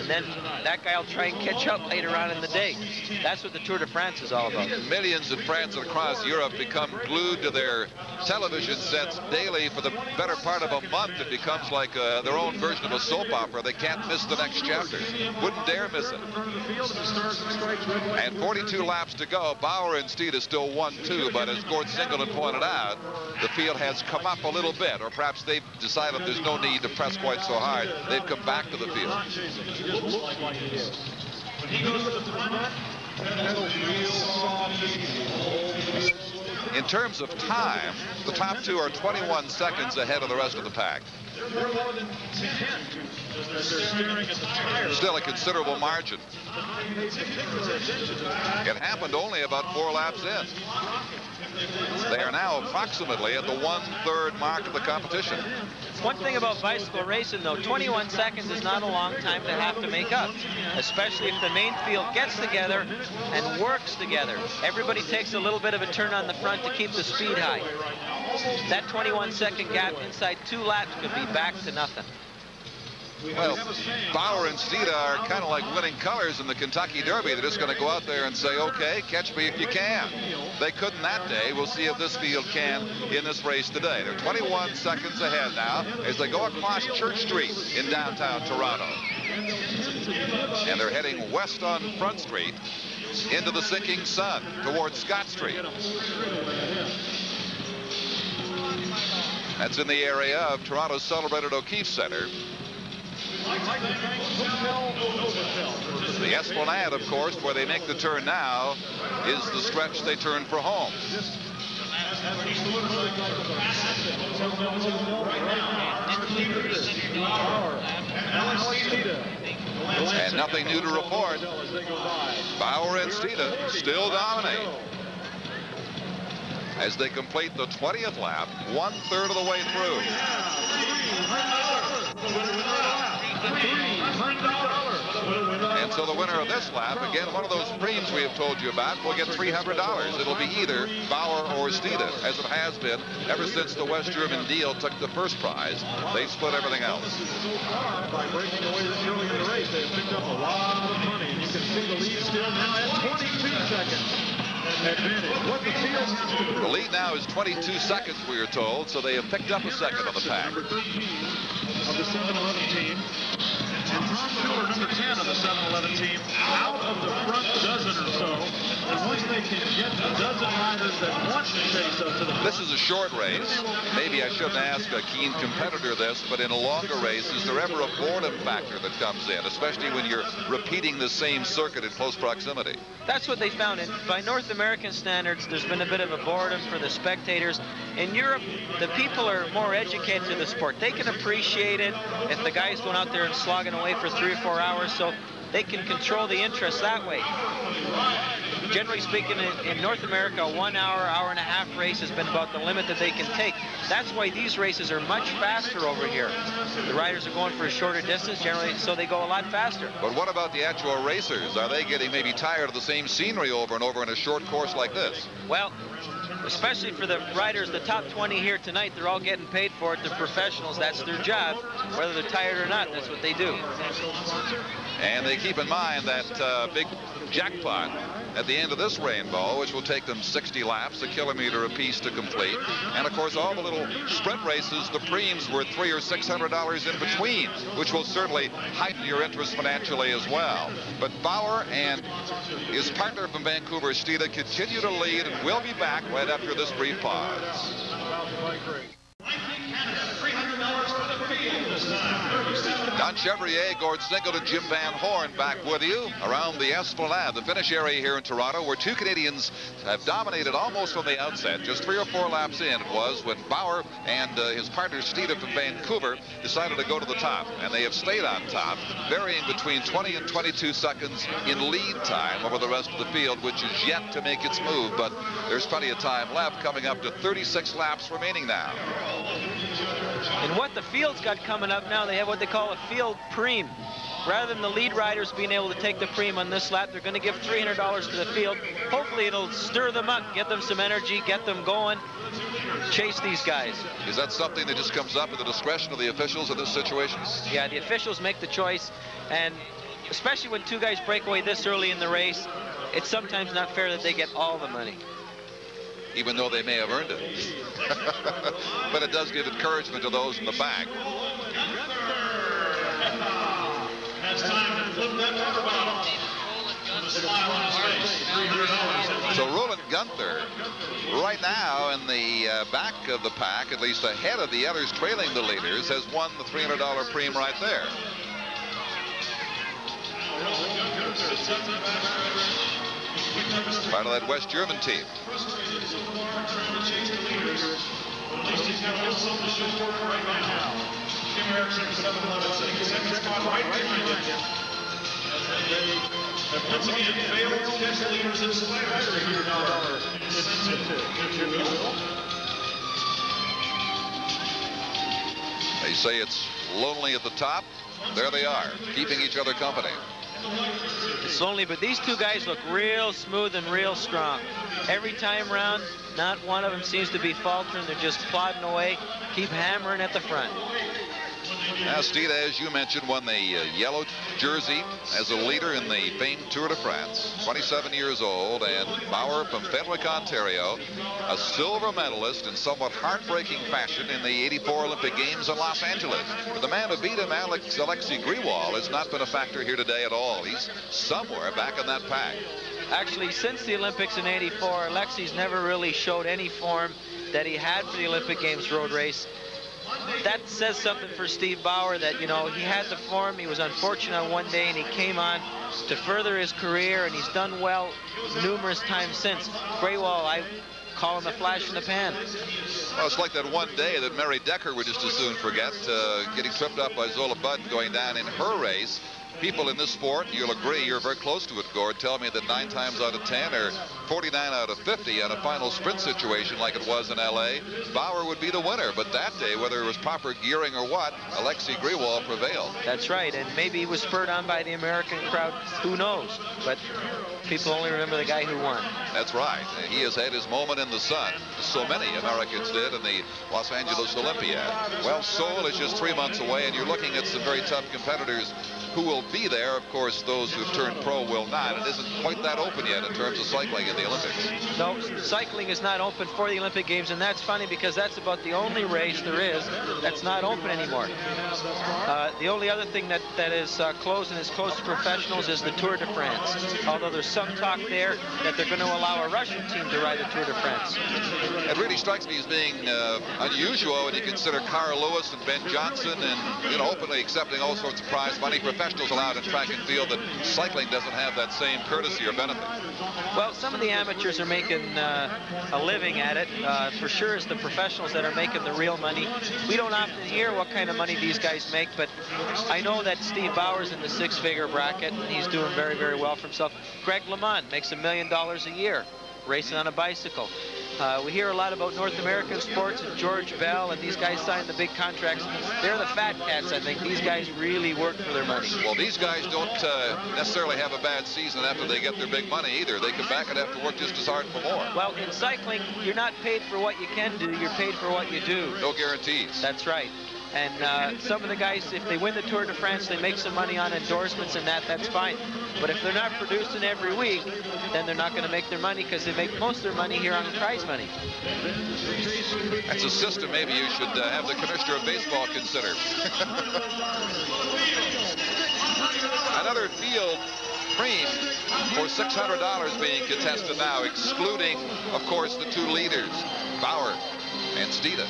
And then that guy will try and catch up later on in the day. That's what the Tour de France is all about. Millions in France and across Europe become glued to their television sets daily for the better part of a month. It becomes like their own version of a soap opera. They can't miss the next chapter. Wouldn't dare miss it. And 42 laps to go. Bauer and Steed is still 1-2, but as Gord Singleton pointed out, the field has come up a little bit, or perhaps they've decided there's no need to press quite so hard. They've come back to the field. In terms of time, the top two are 21 seconds ahead of the rest of the pack. Still a considerable margin. It happened only about 4 laps in. They are now approximately at the 1/3 mark of the competition. One thing about bicycle racing, though, 21 seconds is not a long time to have to make up, especially if the main field gets together and works together. Everybody takes a little bit of a turn on the front to keep the speed high. That 21-second gap inside 2 laps could be back to nothing. Well, Bauer and Steed are kind of like winning colors in the Kentucky Derby. They're just going to go out there and say, okay, catch me if you can. They couldn't that day. We'll see if this field can in this race today. They're 21 seconds ahead now as they go across Church Street in downtown Toronto. And they're heading west on Front Street into the sinking sun towards Scott Street. That's in the area of Toronto's celebrated O'Keefe Center. The Esplanade, of course, where they make the turn now, is the stretch they turn for home. And nothing new to report. Bauer and Steed still dominate as they complete the 20th lap, 1/3 of the way through. And so the winner of this lap, again, one of those Prix we have told you about, will get $300. It'll be either Bauer or Steed, as it has been ever since the West German deal took the first prize. They split everything else. By breaking away this early in the race, they have picked up a lot of money, and you can see the lead still now at 22 seconds. The lead now is 22 seconds, we are told, so they have picked up a second on the pack. Number 13 of the 7-11 team, and Tom Miller, number 10 of the 7-11 team, out of the front dozen or so. And once they can get a dozen riders that want to chase up to the front. This is a short race. Maybe I shouldn't ask a keen competitor this, but in a longer race, is there ever a boredom factor that comes in, especially when you're repeating the same circuit in close proximity? That's what they found. And by North American standards, there's been a bit of a boredom for the spectators. In Europe, the people are more educated to the sport. They can appreciate it if the guy's going out there and slogging away for 3 or 4 hours, so they can control the interest that way. Generally speaking, in North America, a 1 hour, hour and a half race has been about the limit that they can take. That's why these races are much faster over here. The riders are going for a shorter distance generally, so they go a lot faster. But what about the actual racers? Are they getting maybe tired of the same scenery over and over in a short course like this? Well, especially for the riders, the top 20 here tonight, they're all getting paid for it. They're professionals. That's their job. Whether they're tired or not, that's what they do. And they keep in mind that big jackpot at the end of this rainbow, which will take them 60 laps, a kilometer apiece to complete. And of course, all the little sprint races, the Prix were $300 or $600 in between, which will certainly heighten your interest financially as well. But Bauer and his partner from Vancouver, Steed, continue to lead, and we'll be back right after this brief pause. Don Chevrier, Gord Singleton, Jim Van Horne back with you around the Esplanade, the finish area here in Toronto, where two Canadians have dominated almost from the outset. Just 3 or 4 laps in it was when Bauer and his partner Steve from Vancouver decided to go to the top, and they have stayed on top, varying between 20 and 22 seconds in lead time over the rest of the field, which is yet to make its move, but there's plenty of time left, coming up to 36 laps remaining now. And what the field's got coming up now, they have what they call a field preem. Rather than the lead riders being able to take the preem on this lap, they're going to give $300 to the field. Hopefully it'll stir them up, get them some energy, get them going, chase these guys. Is that something that just comes up at the discretion of the officials in this situation? Yeah, the officials make the choice, and especially when 2 guys break away this early in the race, it's sometimes not fair that they get all the money. Even though they may have earned it. But it does give encouragement to those in the back. So Roland Gunther, right now in the back of the pack, at least ahead of the others trailing the leaders, has won the $300 preem right there. Part of that West German team. They say it's lonely at the top. There they are, keeping each other company. It's lonely, but these 2 guys look real smooth and real strong. Every time round, not one of them seems to be faltering. They're just plodding away, keep hammering at the front. Now, Steve, as you mentioned, won the yellow jersey as a leader in the famed Tour de France. 27 years old, and Bauer from Fenwick, Ontario, a silver medalist in somewhat heartbreaking fashion in the '84 Olympic Games in Los Angeles. But the man who beat him, Alexei Griwal, has not been a factor here today at all. He's somewhere back in that pack. Actually, since the Olympics in '84, Alexei's never really showed any form that he had for the Olympic Games road race. That says something for Steve Bauer, that, you know, he had the form. He was unfortunate on one day, and he came on to further his career, and he's done well numerous times since. Griwal, I call him a flash in the pan. Well, it's like that one day that Mary Decker would just as soon forget, getting swept up by Zola Budd going down in her race. People in this sport, you'll agree, you're very close to it, Gord, tell me that 9 times out of 10 or 49 out of 50 on a final sprint situation like it was in LA, Bauer would be the winner. But that day, whether it was proper gearing or what, Alexei Griwal prevailed. That's right, and maybe he was spurred on by the American crowd, who knows? But people only remember the guy who won. That's right. He has had his moment in the sun. So many Americans did in the Los Angeles Olympiad. Well, Seoul is just 3 months away, and you're looking at some very tough competitors who will be there. Of course, those who've turned pro will not. It isn't quite that open yet in terms of cycling in the Olympics. No, cycling is not open for the Olympic Games, and that's funny because that's about the only race there is that's not open anymore. The only other thing that is closed and is closed to professionals is the Tour de France, although there's some talk there that they're going to allow a Russian team to ride the Tour de France. It really strikes me as being unusual when you consider Carl Lewis and Ben Johnson and, you know, openly accepting all sorts of prize money. Professionals allowed in track and field, that cycling doesn't have that same courtesy or benefit. Well, some of the amateurs are making a living at it. For sure, it's the professionals that are making the real money. We don't often hear what kind of money these guys make, but I know that Steve Bauer's in the 6-figure bracket, and he's doing very, very well for himself. Greg LeMond makes $1 million a year racing on a bicycle. We hear a lot about North American sports and George Bell, and these guys sign the big contracts. They're the fat cats, I think. These guys really work for their money. Well, these guys don't necessarily have a bad season after they get their big money either. They come back and have to work just as hard for more. Well, in cycling, you're not paid for what you can do. You're paid for what you do. No guarantees. That's right. And some of the guys, if they win the Tour de France, they make some money on endorsements and that's fine. But if they're not producing every week, then they're not going to make their money, because they make most of their money here on prize money. That's a system maybe you should have the commissioner of baseball consider. Another field preem for $600 being contested now, excluding, of course, the 2 leaders, Bauer and Steeda.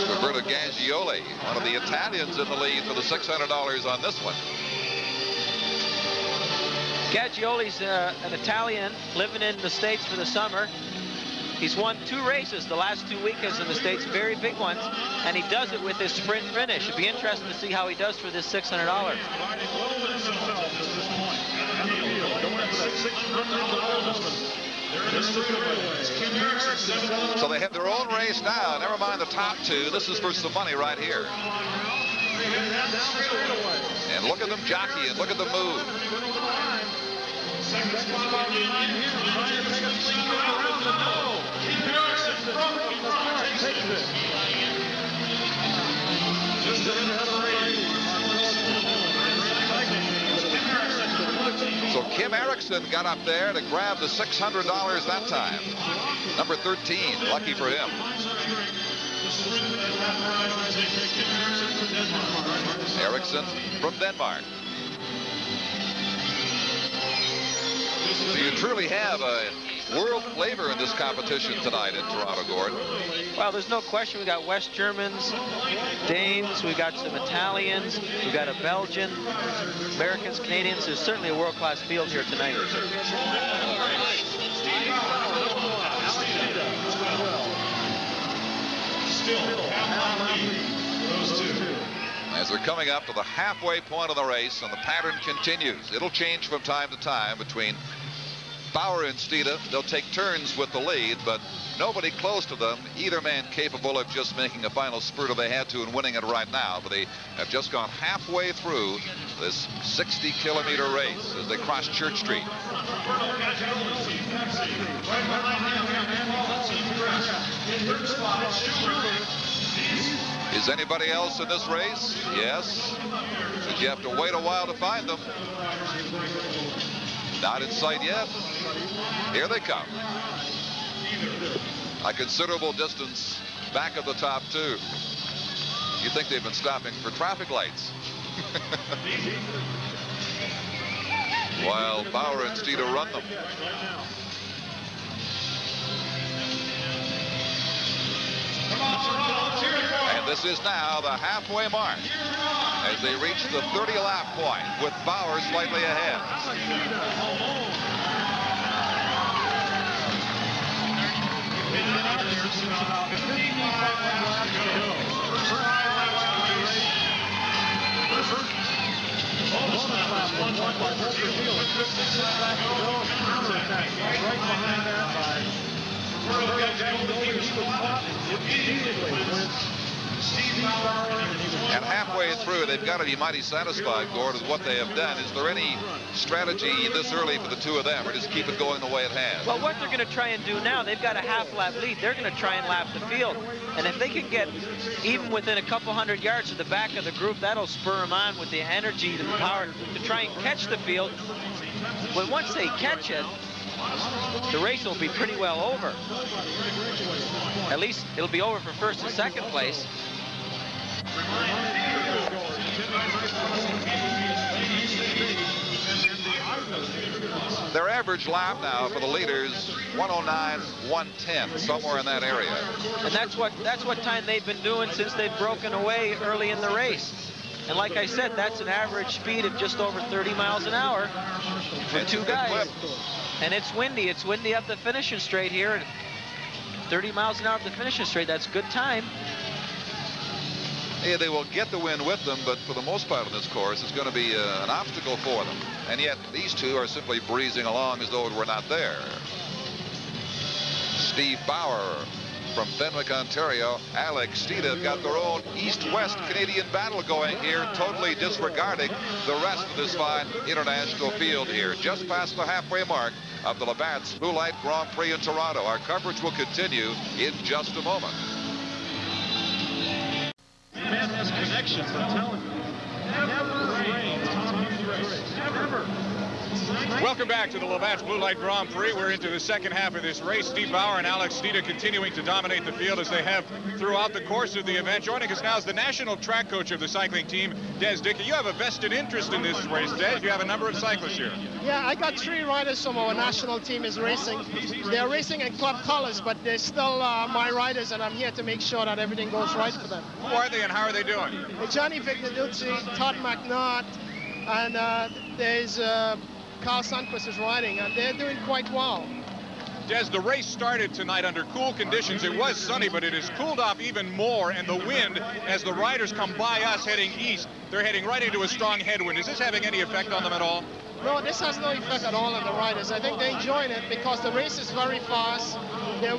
Roberto Gaggioli, one of the Italians in the lead for the $600 on this one. Gaggioli's an Italian living in the States for the summer. He's won 2 races the last 2 weekends in the States, very big ones, and he does it with his sprint finish. It'd be interesting to see how he does for this $600. So they have their own race now. Never mind the top 2. This is for some money right here. And look at them jockey and look at the move. So Kim Erickson got up there to grab the $600 that time. Number 13, lucky for him. Erickson from Denmark. So you truly have a world flavor in this competition tonight in Toronto, Gord. Well, there's no question. We got West Germans, Danes, we got some Italians, we got a Belgian, Americans, Canadians. There's certainly a world-class field here tonight. As they're coming up to the halfway point of the race, and the pattern continues. It'll change from time to time between Bauer and Steeda. They'll take turns with the lead, but nobody close to them. Either man capable of just making a final spurt if they had to and winning it right now. But they have just gone halfway through this 60-kilometer race as they cross Church Street. Is anybody else in this race? Yes. But you have to wait a while to find them. Not in sight yet. Here they come. A considerable distance back of the top 2. You think they've been stopping for traffic lights. While Bauer and Steeda run them. And this is now the halfway mark as they reach the 30-lap point with Bauer slightly ahead. And halfway through, they've got to be mighty satisfied, Gord, with what they have done. Is there any strategy this early for the 2 of them, or just keep it going the way it has? Well, what they're going to try and do now, they've got a half-lap lead. They're going to try and lap the field. And if they can get even within a couple hundred yards of the back of the group, that'll spur them on with the energy and the power to try and catch the field. But once they catch it, the race will be pretty well over. At least it'll be over for first and second place. Their average lap now for the leaders, 109.110, somewhere in that area. And that's what time they've been doing since they've broken away early in the race. And like I said, that's an average speed of just over 30 miles an hour for 2 guys. And it's windy. It's windy up the finishing straight here. And 30 miles an hour up the finishing straight, that's good time. Yeah, they will get the wind with them, but for the most part of this course, it's going to be an obstacle for them. And yet, these 2 are simply breezing along as though it were not there. Steve Bauer from Fenwick, Ontario, Alex Steeda have got their own East-West Canadian battle going here, totally disregarding the rest of this fine international field here. Just past the halfway mark of the Labatt's Blue Light Grand Prix in Toronto. Our coverage will continue in just a moment. Man has connections, I'm telling you. Never rains on these races. Never. Welcome back to the Labatt Blue Light Grand Prix. We're into the second half of this race. Steve Bauer and Alex Steeda continuing to dominate the field as they have throughout the course of the event. Joining us now is the national track coach of the cycling team, Des Dickey. You have a vested interest in this race, Des. You have a number of cyclists here. Yeah, I got 3 riders from our national team is racing. They're racing in club colors, but they're still my riders, and I'm here to make sure that everything goes right for them. Who are they and how are they doing? Johnny Vignanucci, Todd McNaught, and there's Carl Sundquist is riding, and they're doing quite well. Des, the race started tonight under cool conditions. It was sunny, but it has cooled off even more, and the wind, as the riders come by us heading east, they're heading right into a strong headwind. Is this having any effect on them at all? No, this has no effect at all on the riders. I think they're enjoying it because the race is very fast. Their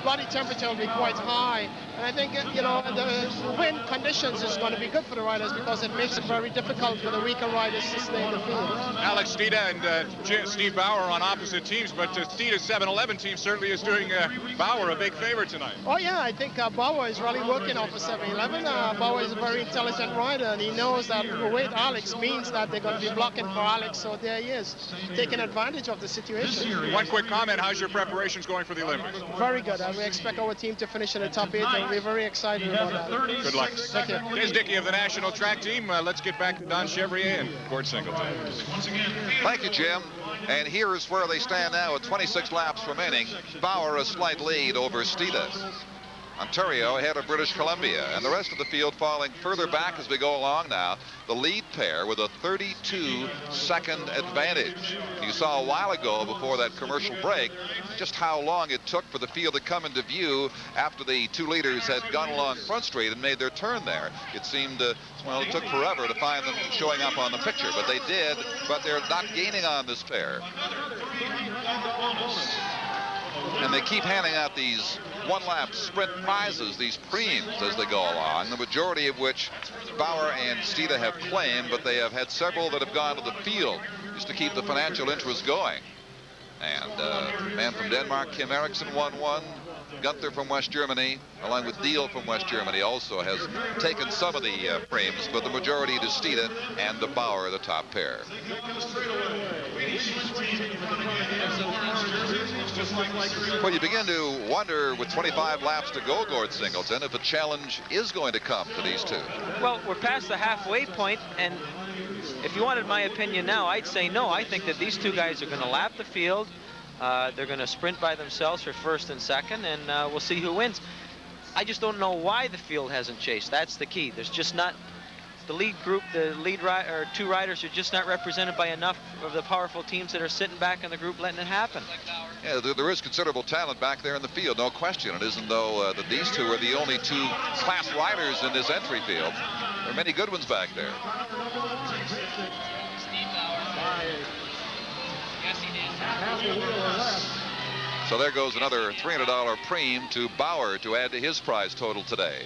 body temperature will be quite high. And I think, you know, the wind conditions is going to be good for the riders because it makes it very difficult for the weaker riders to stay in the field. Alex Steeda and Steve Bauer are on opposite teams, but Steeda's 7-11 team certainly is doing Bauer a big favor tonight. Oh, yeah, I think Bauer is really working off of 7-11. Bauer is a very intelligent rider, and he knows that with Alex means that they're going to be blocking for Alex, so there he is, taking advantage of the situation. One quick comment, how's your preparations going for the Olympics? Very good. We expect our team to finish in the top 8, and we're very excited about that. Good luck. Thank you. Des Dickey of the national track team. Let's get back to Don Chevrier and Gord Singleton. Thank you, Jim. And here's where they stand now with 26 laps remaining. Bauer a slight lead over Steeda. Ontario ahead of British Columbia, and the rest of the field falling further back as we go along now. The lead pair with a 32-second advantage. You saw a while ago before that commercial break just how long it took for the field to come into view after the 2 leaders had gone along Front Street and made their turn there. It seemed, well, it took forever to find them showing up on the picture, but they did, but they're not gaining on this pair. And they keep handing out these one-lap sprint prizes, these Prix, as they go along, the majority of which Bauer and Steeda have claimed, but they have had several that have gone to the field just to keep the financial interest going. And man from Denmark, Kim Eriksson, won one. Gunther from West Germany, along with Deal from West Germany, also has taken some of the frames, but the majority to Steeda and to Bauer, the top pair. Well, you begin to wonder, with 25 laps to go, Gord Singleton, if a challenge is going to come to these 2. Well, we're past the halfway point, and if you wanted my opinion now, I'd say no. I think that these 2 guys are going to lap the field. They're going to sprint by themselves for first and second, and we'll see who wins. I just don't know why the field hasn't chased. That's the key. There's just not the lead group, the lead 2 riders are just not represented by enough of the powerful teams that are sitting back in the group letting it happen. Yeah, there is considerable talent back there in the field, no question. It isn't, though, that these 2 are the only 2 class riders in this entry field. There are many good ones back there. So there goes another $300 Prix to Bauer to add to his prize total today.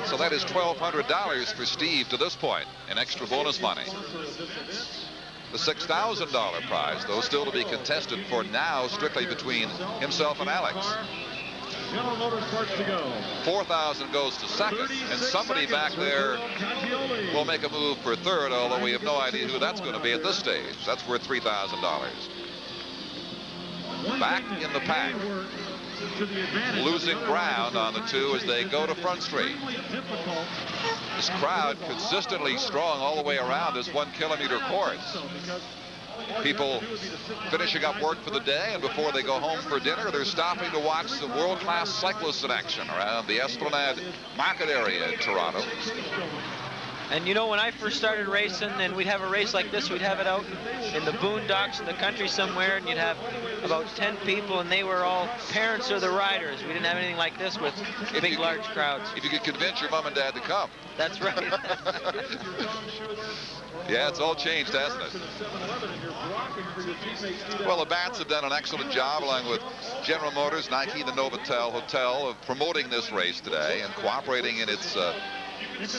So that is $1,200 for Steve to this point in extra bonus money. The $6,000 prize, though, still to be contested for now strictly between himself and Alex. $4,000 goes to second, and somebody back there will make a move for third, although we have no idea who that's going to be at this stage. That's worth $3,000. Back in the pack, losing ground on the 2 as they go to Front Street. This crowd consistently strong all the way around this 1 kilometer course. People finishing up work for the day, and before they go home for dinner, they're stopping to watch the world-class cyclists in action around the Esplanade market area in Toronto. And you know, when I first started racing and we'd have a race like this, we'd have it out in the boondocks in the country somewhere, and you'd have about 10 people, and they were all parents of the riders. We didn't have anything like this with big, large crowds. If you could convince your mom and dad to come. That's right. Yeah, it's all changed, hasn't it? Well, the Bats have done an excellent job, along with General Motors, Nike, the Novotel Hotel, of promoting this race today and cooperating in its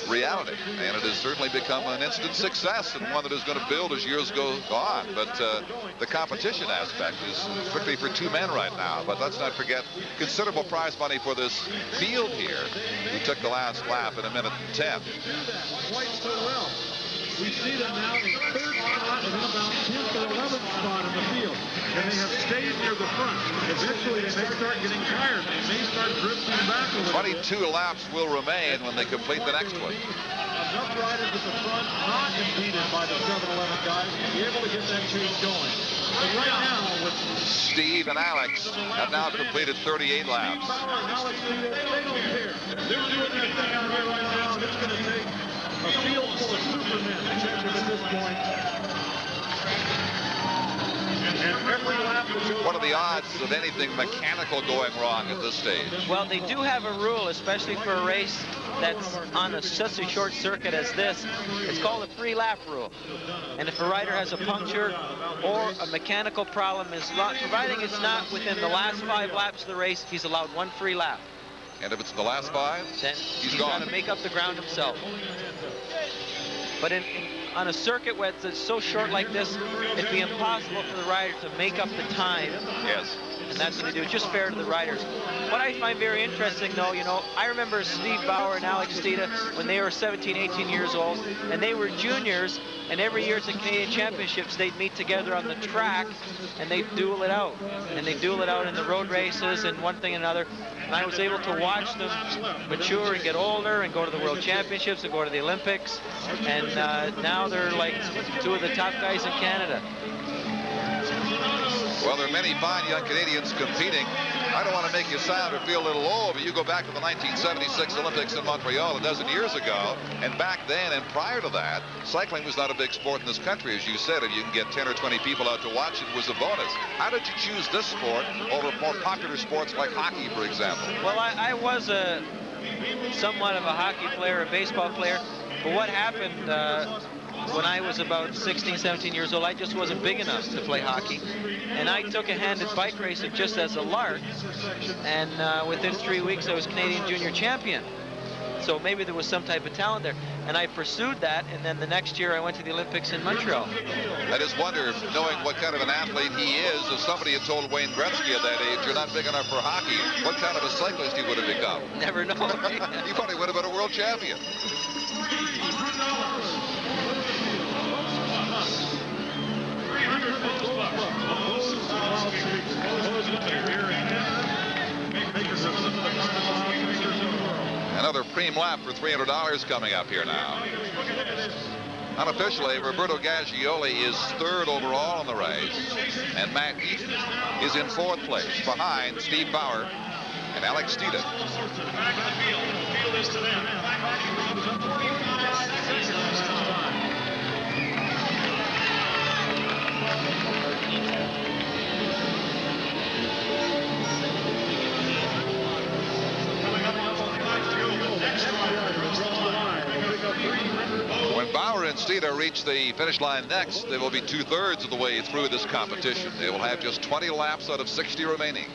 reality, and it has certainly become an instant success and one that is going to build as years go on. But the competition aspect is strictly for two men right now. But let's not forget considerable prize money for this field here, who took the last lap in 1:10. Quite so well. We see them now in third spot and in about 10th or 11th spot in the field. And they have stayed near the front. Eventually, they may start getting tired. They may start drifting back a little 22 laps will remain when they complete the next one. Enough riders at the front, not impeded by the 7-11 guys, to be able to get that chase going. But right now, with Steve and Alex have now completed 38 laps. Alex, they don't care. They're doing their thing out here right now, and it's going to take a field full of supermen to catch him at this point. And every lap that goes What are the odds of anything mechanical going wrong at this stage? Well, they do have a rule, especially for a race that's on such a short circuit as this. It's called a free lap rule. And if a rider has a puncture or a mechanical problem, providing it's not within the last 5 laps of the race, he's allowed 1 free lap. And if it's the last 5, Then he's he's gone. got to make up the ground himself. But on a circuit where it's so short like this, it'd be impossible for the rider to make up the time. Yes. And that's what they do. It's just fair to the riders. What I find very interesting, though, I remember Steve Bauer and Alex Stida when they were 17, 18 years old, and they were juniors, and every year at the Canadian Championships, they'd meet together on the track, and they'd duel it out. And they'd duel it out in the road races and one thing and another. And I was able to watch them mature and get older and go to the World Championships and go to the Olympics. And now they're like 2 of the top guys in Canada. Well, there are many fine young Canadians competing. I don't want to make you sound or feel a little old, but you go back to the 1976 Olympics in Montreal a dozen years ago, and back then and prior to that, cycling was not a big sport in this country. As you said, if you can get 10 or 20 people out to watch it, was a bonus. How did you choose this sport over more popular sports like hockey, for example? Well, I was somewhat of a hockey player, a baseball player, but what happened when I was about 16, 17 years old, I just wasn't big enough to play hockey. And I took a hand at bike racing just as a lark. And within 3 weeks, I was Canadian junior champion. So maybe there was some type of talent there. And I pursued that. And then the next year, I went to the Olympics in Montreal. I just wonder, knowing what kind of an athlete he is, if somebody had told Wayne Gretzky at that age, you're not big enough for hockey, what kind of a cyclist he would have become? Never know. He probably would have been a world champion. Another Prix lap for $300 coming up here now. Unofficially, Roberto Gaggioli is 3rd overall in the race, and Matt Eaton is in 4th place behind Steve Bauer and Alex Stida. When Bauer and Stida reach the finish line next, they will be 2/3 of the way through this competition. They will have just 20 laps out of 60 remaining.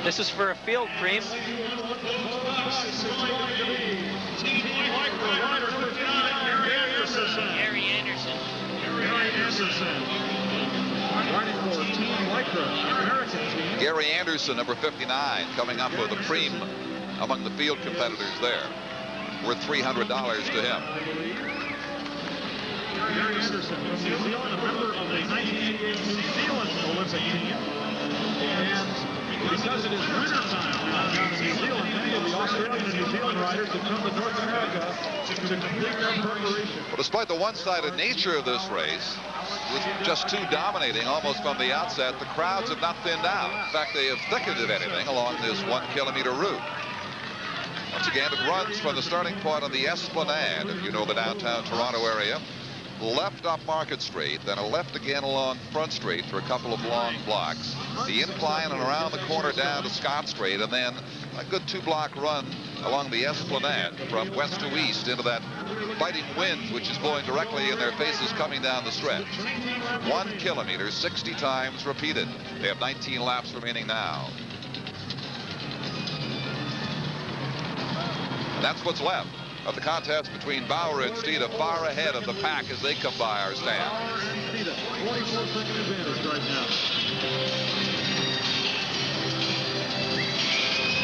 This is for a field cream. Gary Anderson. Gary Anderson, number 59, coming up with a Prix among the field competitors there. Worth $300 to him. Gary Anderson from New Zealand, a member of the 1988 New Zealand Olympic team. And because it is winter time now down in New Zealand, many of the Australian and New Zealand riders have come to North America to complete their preparation. But despite the one-sided nature of this race, with just 2 dominating almost from the outset, the crowds have not thinned out. In fact, they have thickened, if anything, along this 1-kilometer route. Once again, it runs from the starting point on the Esplanade, if you know the downtown Toronto area, left up Market Street, then a left again along Front Street for a couple of long blocks, the incline and around the corner down to Scott Street, and then a good 2-block run along the Esplanade from west to east into that biting wind which is blowing directly in their faces coming down the stretch. 1 kilometer, 60 times repeated. They have 19 laps remaining now. That's what's left of the contest between Bauer and Steeda, far ahead of the pack as they come by our stand. 24-second advantage right now.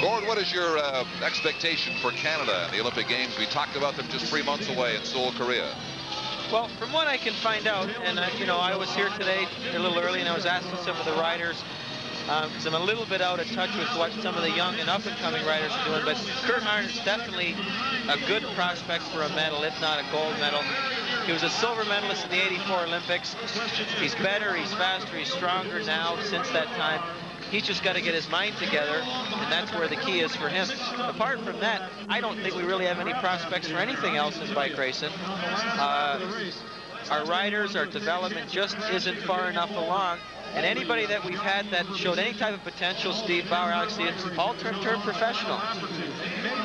Gord, what is your expectation for Canada in the Olympic Games? We talked about them just 3 months away in Seoul, Korea. Well, from what I can find out, and you know, I was here today a little early, and I was asking some of the riders, because I'm a little bit out of touch with what some of the young and up-and-coming riders are doing, but Kurt Horne is definitely a good prospect for a medal, if not a gold medal. He was a silver medalist in the '84 Olympics. He's better, he's faster, he's stronger now since that time. He's just got to get his mind together, and that's where the key is for him. Apart from that, I don't think we really have any prospects for anything else in bike racing. Our riders, our development just isn't far enough along. And anybody that we've had that showed any type of potential, Steve Bauer, Alex Steed, all turned professional.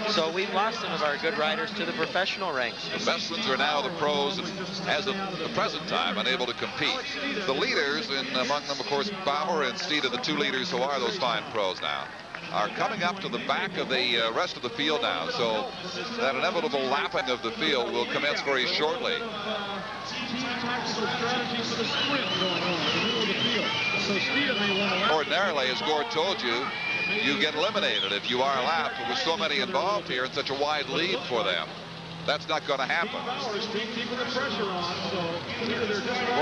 So we've lost some of our good riders to the professional ranks. The best ones are now the pros, and as of the present time, unable to compete. The leaders, and among them, of course, Bauer and Steed are the two leaders who are those fine pros now, are coming up to the back of the rest of the field now. So that inevitable lapping of the field will commence very shortly. Ordinarily, as Gord told you, you get eliminated if you are lapped, but with so many involved here and such a wide lead for them, that's not going to happen.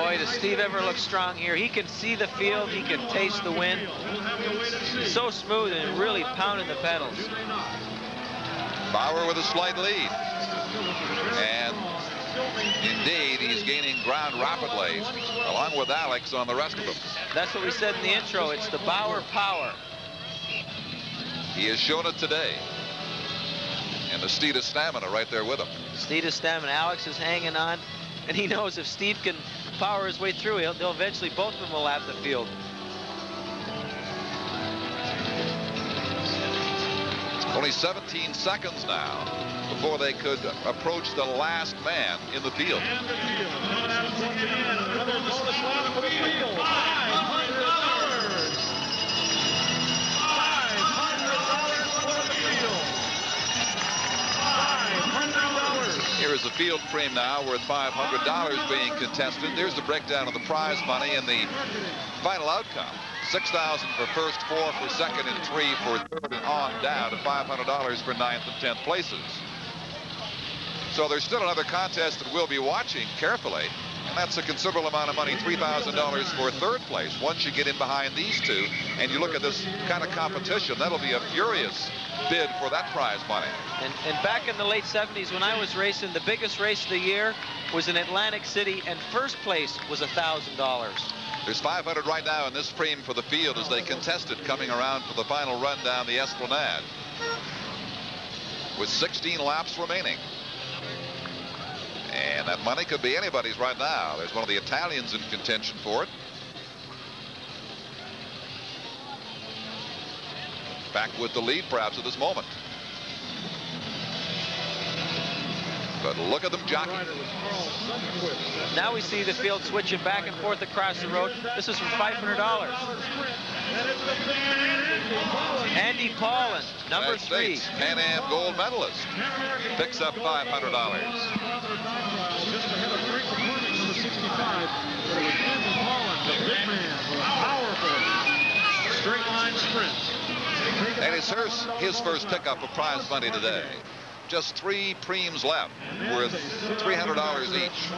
Boy, does Steve ever look strong here. He can see the field, he can taste the wind. He's so smooth and really pounding the pedals. Bauer with a slight lead. And indeed, he's gaining ground rapidly, along with Alex on the rest of them. That's what we said in the intro. It's the Bauer power. He has shown it today. And the Steeda stamina right there with him. Steeda stamina. Alex is hanging on, and he knows if Steve can power his way through, they'll eventually, both of them will lap the field. Only 17 seconds now before they could approach the last man in the field. Here is the field frame now worth $500 being contested. There's the breakdown of the prize money and the final outcome. $6,000 for first, $4,000 for second, and $3,000 for third, and on down to $500 for 9th and 10th places. So there's still another contest that we'll be watching carefully, and that's a considerable amount of money, $3,000 for third place. Once you get in behind these two and you look at this kind of competition, that'll be a furious bid for that prize money. And back in the late 70s when I was racing, the biggest race of the year was in Atlantic City, and first place was $1,000. There's 500 right now in this frame for the field as they contested coming around for the final run down the Esplanade with 16 laps remaining. And that money could be anybody's right now. There's one of the Italians in contention for it. Back with the lead perhaps at this moment. But look at them jockeying. Now we see the field switching back and forth across the road. This is for $500. Andy Paulin, number 3. Pan Am gold medalist, picks up $500. Straight line sprint. And it's his first pickup of prize money today. Just 3 preems left, worth $300 each.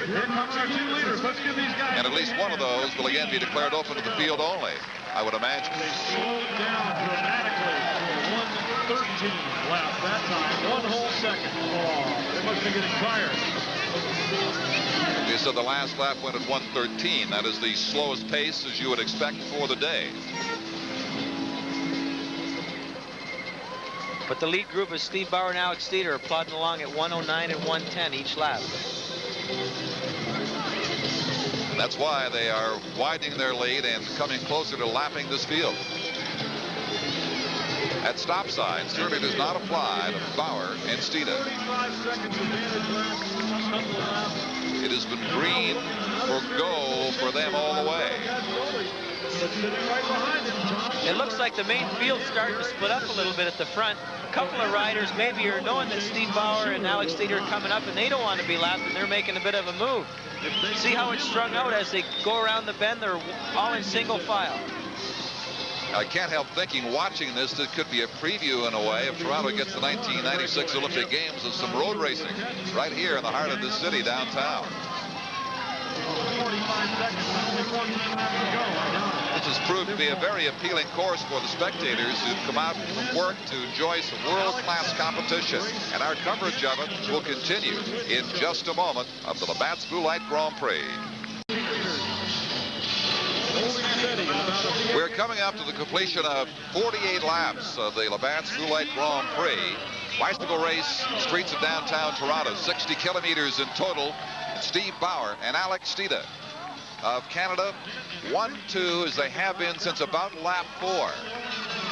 Here comes our 2 leaders. Let's give these guys. And at least one of those will again be declared open to the field only, I would imagine. They slowed down dramatically to 1:13 lap that time. 1 whole second. Oh, they must be getting tired. They said the last lap went at 1:13. That is the slowest pace as you would expect for the day. But the lead group is Steve Bauer and Alex Steed are plodding along at 109 and 110 each lap. That's why they are widening their lead and coming closer to lapping this field. At stop sign, certainly does not apply to Bauer and Steeda. It has been green for go for them all the way. It looks like the main field's starting to split up a little bit at the front. A couple of riders maybe are knowing that Steve Bauer and Alex Dieter are coming up and they don't want to be lapped, and they're making a bit of a move. See how it's strung out as they go around the bend? They're all in single file. I can't help thinking, watching this, it could be a preview in a way if Toronto gets the 1996 Olympic Games and some road racing right here in the heart of the city downtown. This has proved to be a very appealing course for the spectators who've come out from work to enjoy some world-class competition. And our coverage of it will continue in just a moment of the Labatt Blue Light Grand Prix. We're coming up to the completion of 48 laps of the Labatt Blue Light Grand Prix. Bicycle race, streets of downtown Toronto, 60 kilometers in total. Steve Bauer and Alex Dieter of Canada, 1-2 as they have been since about lap 4.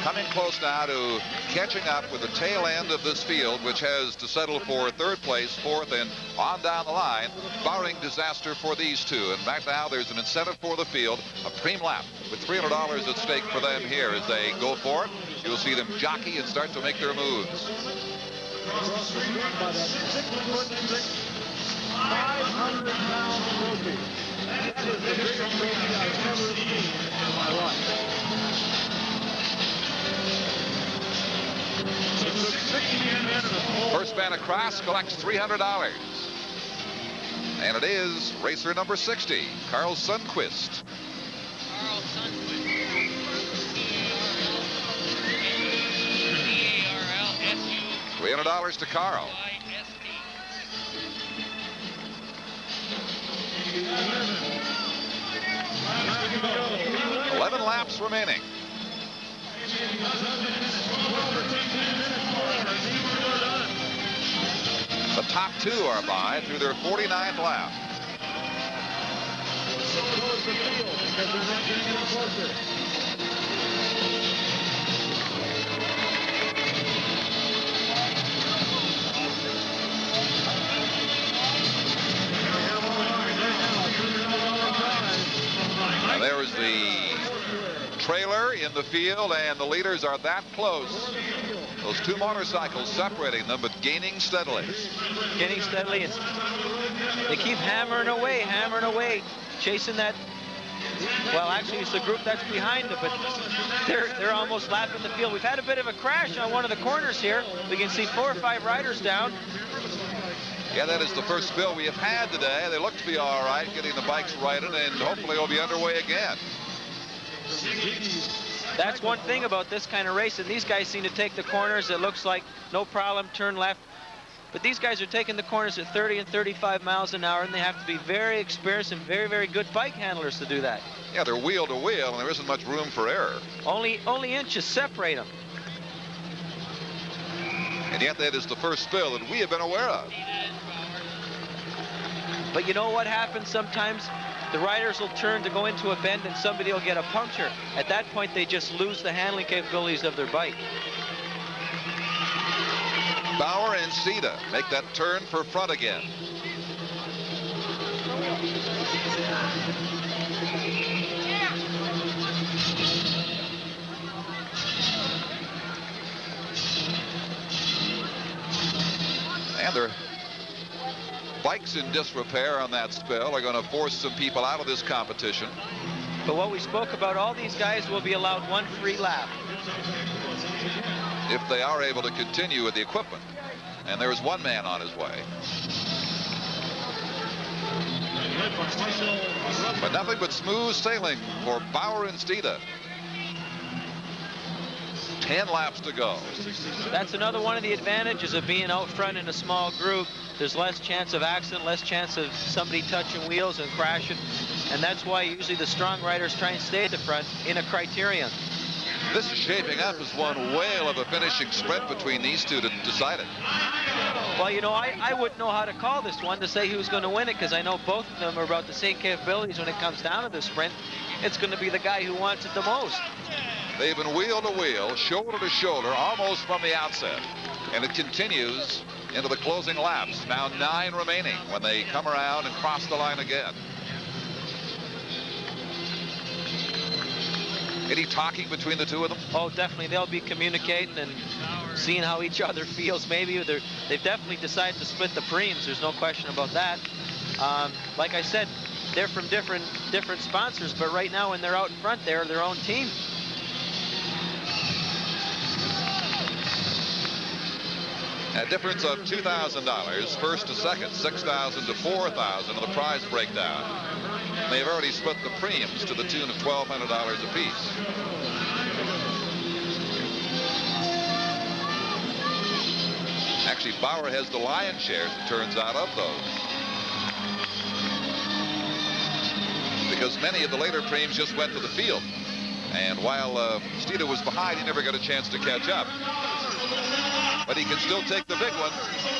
Coming close now to catching up with the tail end of this field, which has to settle for third place, fourth, and on down the line, barring disaster for these two. And back now, there's an incentive for the field, a preem lap with $300 at stake for them here as they go for it. You'll see them jockey and start to make their moves. 500-pound trophy. That is the biggest trophy I've ever seen in my life. First man across collects $300. And it is racer number 60, Carl Sundquist. $300 to Carl. 11 laps remaining. The top two are by through their 49th lap. And there is the trailer in the field, and the leaders are that close. Those two motorcycles separating them, but gaining steadily. Gaining steadily, and they keep hammering away, chasing that. Well, actually, it's the group that's behind them, but they're almost lapping the field. We've had a bit of a crash on one of the corners here. We can see 4 or 5 riders down. Yeah, that is the first spill we have had today. They look to be all right, getting the bikes righted, and hopefully it'll be underway again. That's one thing about this kind of race, and these guys seem to take the corners. It looks like no problem, turn left. But these guys are taking the corners at 30 and 35 miles an hour, and they have to be very experienced and very, very good bike handlers to do that. Yeah, they're wheel to wheel, and there isn't much room for error. Only inches separate them. And yet that is the first spill that we have been aware of. But you know what happens sometimes? The riders will turn to go into a bend and somebody will get a puncture. At that point, they just lose the handling capabilities of their bike. Bauer and Dieter make that turn for front again. And their bikes in disrepair on that spill are going to force some people out of this competition. But what we spoke about, all these guys will be allowed 1 free lap. If they are able to continue with the equipment. And there is one man on his way. But nothing but smooth sailing for Bauer and Dieter. 10 laps to go. That's another one of the advantages of being out front in a small group. There's less chance of accident, less chance of somebody touching wheels and crashing. And that's why usually the strong riders try and stay at the front in a criterion. This is shaping up as one whale of a finishing sprint between these two to decide it. Well, you know, I wouldn't know how to call this one to say who's going to win it, because I know both of them are about the same capabilities when it comes down to the sprint. It's going to be the guy who wants it the most. They've been wheel to wheel, shoulder to shoulder, almost from the outset. And it continues into the closing laps. Now 9 remaining when they come around and cross the line again. Any talking between the two of them? Oh, definitely. They'll be communicating and seeing how each other feels. Maybe they've definitely decided to split the preems. There's no question about that. Like I said, they're from different sponsors, but right now when they're out in front, they're their own team. A difference of $2,000, first to second, $6,000 to $4,000 in the prize breakdown. They've already split the premiums to the tune of $1,200 apiece. Actually, Bauer has the lion's share, as it turns out, of those. Because many of the later premiums just went to the field. And while Steeda was behind, he never got a chance to catch up. But he can still take the big one,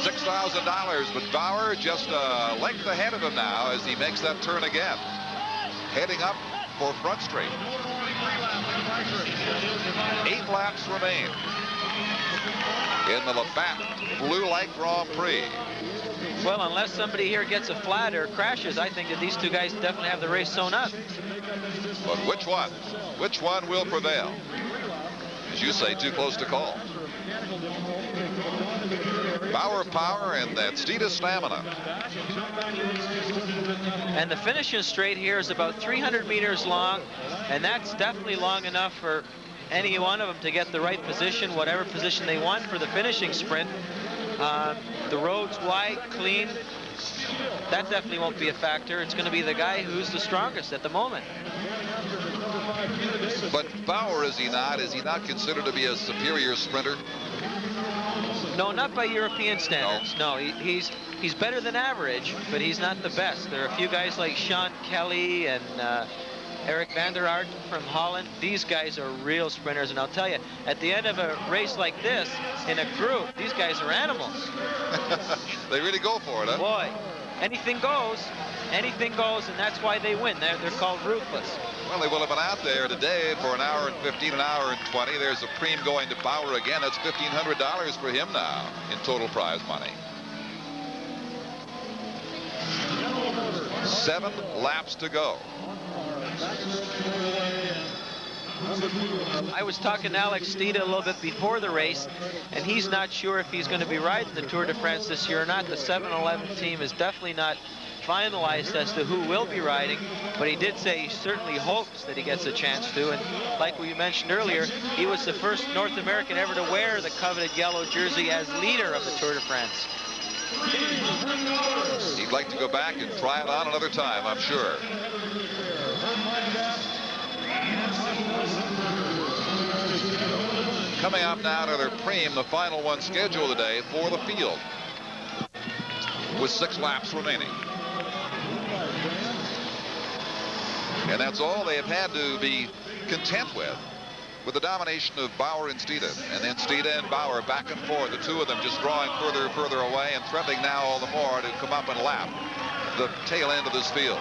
$6,000. But Bauer just a length ahead of him now as he makes that turn again. Heading up for Front Street. 8 laps remain in the Labatt Blue Light Grand Prix. Well, unless somebody here gets a flat or crashes, I think that these two guys definitely have the race sewn up. But which one? Which one will prevail? As you say, too close to call. Bauer power and that Steeda stamina. And the finishing straight here is about 300 meters long, and that's definitely long enough for any one of them to get the right position, whatever position they want for the finishing sprint. The road's wide, clean. That definitely won't be a factor. It's going to be the guy who's the strongest at the moment. But Bauer, is he not considered to be a superior sprinter? No, not by European standards. No, he's better than average, but he's not the best. There are a few guys like Sean Kelly and Eric van der Aert from Holland. These guys are real sprinters, and I'll tell you, at the end of a race like this, in a group, these guys are animals. They really go for it, huh? Boy, anything goes, and that's why they win. They're called ruthless. Well, they will have been out there today for an hour and 15, an hour and 20. There's a preem going to Bauer again. That's $1,500 for him now in total prize money. 7 laps to go. I was talking to Alex Steeda a little bit before the race, and he's not sure if he's going to be riding the Tour de France this year or not. The 7-11 team is definitely not finalized as to who will be riding, but he did say he certainly hopes that he gets a chance to. And like we mentioned earlier, he was the first North American ever to wear the coveted yellow jersey as leader of the Tour de France. He'd like to go back and try it on another time, I'm sure. Coming up now to their preem, the final one scheduled today for the field, with 6 laps remaining. And that's all they have had to be content with the domination of Bauer and Steeda. And then Steeda and Bauer back and forth, the two of them just drawing further and further away and threatening now all the more to come up and lap the tail end of this field.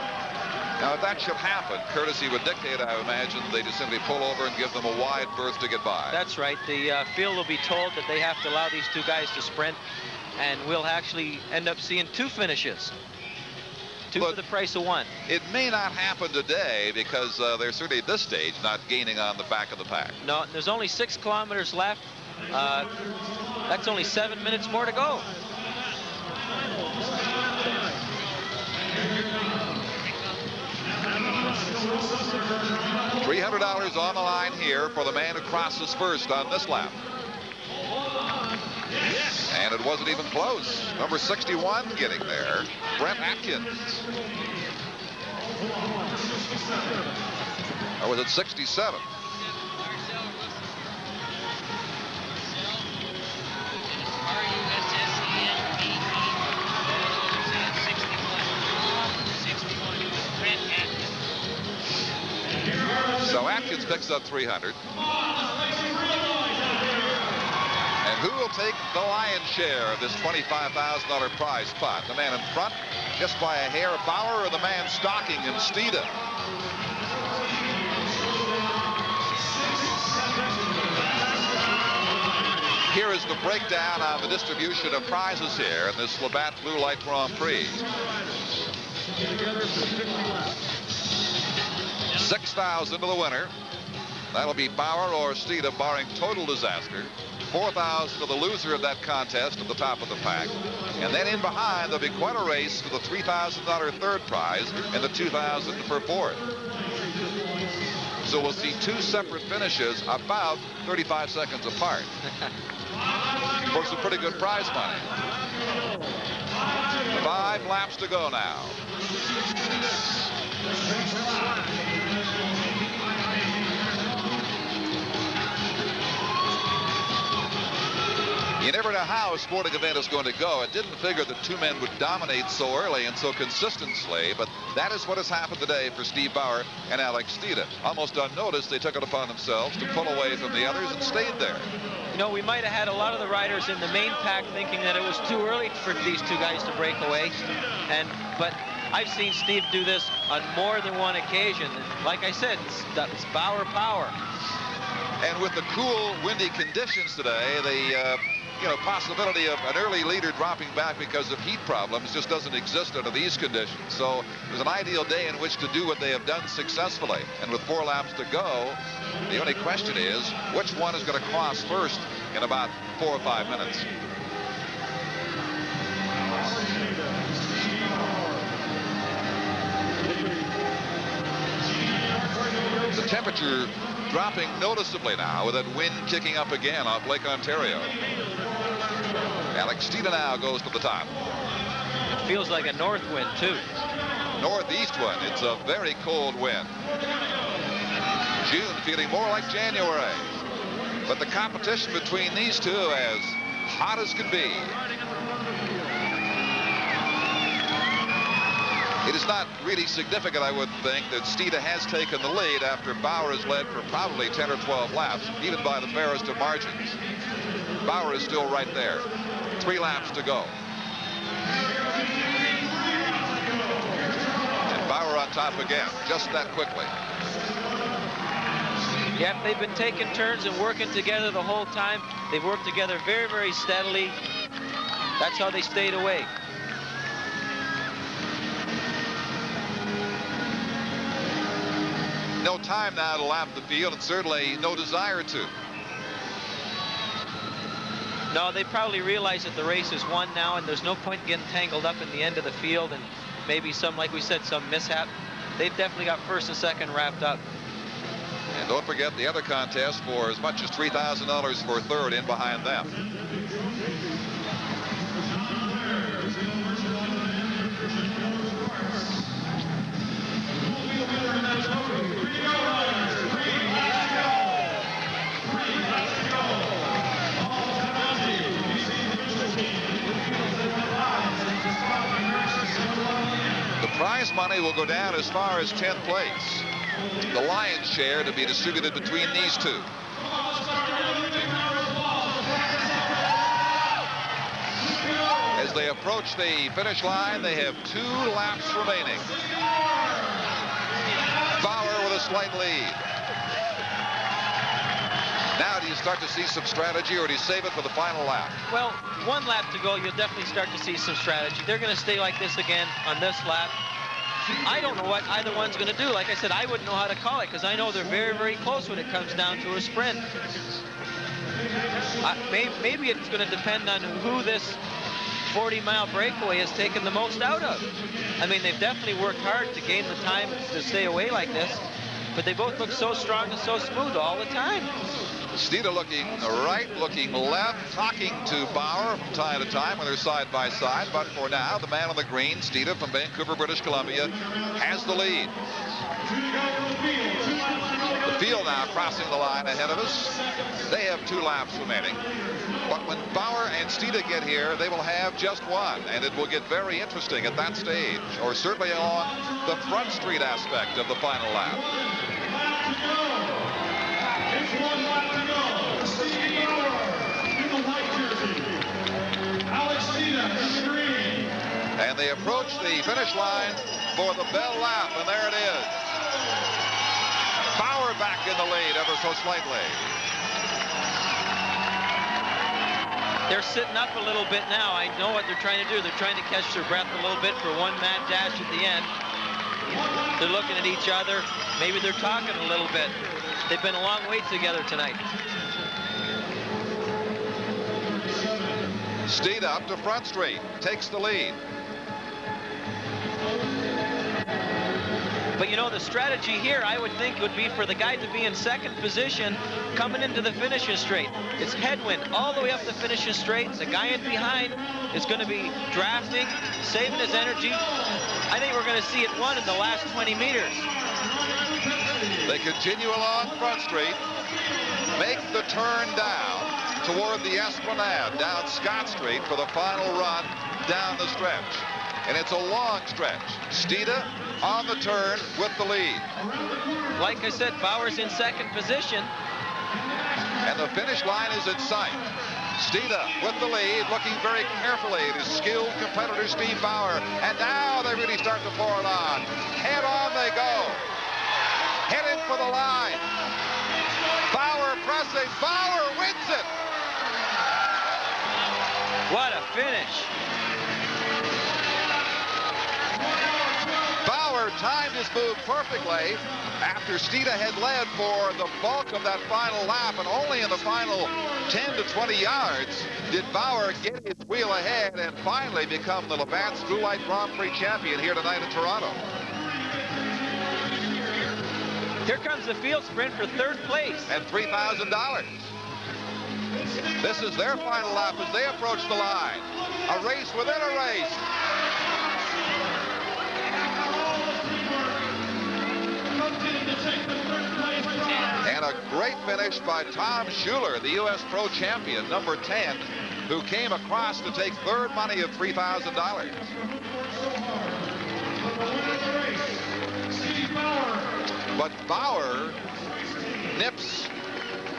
Now, if that should happen, courtesy would dictate, I imagine, they just simply pull over and give them a wide berth to get by. That's right. The field will be told that they have to allow these two guys to sprint, and we'll actually end up seeing 2 finishes. 2 for the price of 1. It may not happen today because they're certainly at this stage not gaining on the back of the pack. No, there's only 6 kilometers left. That's only 7 minutes more to go. $300 on the line here for the man who crosses first on this lap. And it wasn't even close. Number 61 getting there, Brent Atkins. Or was it 67? So Atkins picks up 300. And who will take the lion's share of this $25,000 prize pot? The man in front, just by a hair, Bauer, or the man stalking him, Steeda? Here is the breakdown on the distribution of prizes here in this Labatt Blue Light Grand Prix. $6,000 to the winner. That'll be Bauer or Steeda, barring total disaster. 4,000 for the loser of that contest at the top of the pack. And then in behind, there'll be quite a race for the $3,000 third prize and the $2,000 for fourth. So we'll see two separate finishes about 35 seconds apart. For some pretty good prize money. 5 laps to go now. You never know how a sporting event is going to go. It didn't figure that two men would dominate so early and so consistently, but that is what has happened today for Steve Bauer and Alex Steeda. Almost unnoticed, they took it upon themselves to pull away from the others and stayed there. You know, we might have had a lot of the riders in the main pack thinking that it was too early for these two guys to break away, but I've seen Steve do this on more than one occasion. Like I said, it's Bauer power. And with the cool, windy conditions today, the possibility of an early leader dropping back because of heat problems just doesn't exist under these conditions. So it was an ideal day in which to do what they have done successfully. And with 4 laps to go, the only question is which one is going to cross first in about 4 or 5 minutes. The temperature dropping noticeably now with that wind kicking up again off Lake Ontario. Alex Steeda now goes to the top. It feels like a north wind, too. Northeast one. It's a very cold wind. June feeling more like January. But the competition between these two as hot as can be. It is not really significant, I wouldn't think, that Steeda has taken the lead after Bauer has led for probably 10 or 12 laps, even by the fairest of margins. Bauer is still right there. 3 laps to go. And Bauer on top again, just that quickly. Yep, they've been taking turns and working together the whole time. They've worked together very, very steadily. That's how they stayed away. No time now to lap the field, and certainly no desire to. No, they probably realize that the race is won now, and there's no point getting tangled up in the end of the field, and maybe some, like we said, some mishap. They've definitely got first and second wrapped up. And don't forget the other contest for as much as $3,000 for third in behind them. Prize money will go down as far as 10th place. The lion's share to be distributed between these two. As they approach the finish line, they have 2 laps remaining. Bauer with a slight lead. Now, do you start to see some strategy, or do you save it for the final lap? Well, 1 lap to go, you'll definitely start to see some strategy. They're going to stay like this again on this lap. I don't know what either one's going to do. Like I said, I wouldn't know how to call it because I know they're very, very close when it comes down to a sprint. Maybe it's going to depend on who this 40-mile breakaway has taken the most out of. I mean, they've definitely worked hard to gain the time to stay away like this, but they both look so strong and so smooth all the time. Steeda looking right, looking left, talking to Bauer from time to time when they're side by side. But for now, the man on the green, Steeda from Vancouver, British Columbia, has the lead. The field now crossing the line ahead of us. They have 2 laps remaining. But when Bauer and Steeda get here, they will have just 1. And it will get very interesting at that stage, or certainly along the front street aspect of the final lap. It's 1 lap to go. Steve Bauer in the white jersey. Alex Steeda in the green. And they approach the finish line for the bell lap, and there it is. Bauer back in the lead ever so slightly. They're sitting up a little bit now. I know what they're trying to do. They're trying to catch their breath a little bit for one mad dash at the end. They're looking at each other. Maybe they're talking a little bit. They've been a long way together tonight. Steed up to Front Street, takes the lead. But you know, the strategy here, I would think, would be for the guy to be in second position coming into the finishing straight. It's headwind all the way up the finishing straight. The guy in behind is going to be drafting, saving his energy. I think we're going to see it won in the last 20 meters. They continue along Front Street, make the turn down toward the Esplanade, down Scott Street for the final run down the stretch. And it's a long stretch. Steeda on the turn with the lead. Like I said, Bauer's in second position. And the finish line is in sight. Steeda with the lead, looking very carefully at his skilled competitor, Steve Bauer. And now they really start to pour it on. Head on they go. Heading for the line. Bauer pressing. Bauer wins it. What a finish. Bauer timed his move perfectly after Steeda had led for the bulk of that final lap, and only in the final 10 to 20 yards did Bauer get his wheel ahead and finally become the Labatt Screw Light Grand Prix champion here tonight in Toronto. Here comes the field sprint for third place. And $3,000. This is their final lap as they approach the line. A race within a race. And a great finish by Tom Schuler, the U.S. Pro Champion, number 10, who came across to take third money of $3,000. But Bauer nips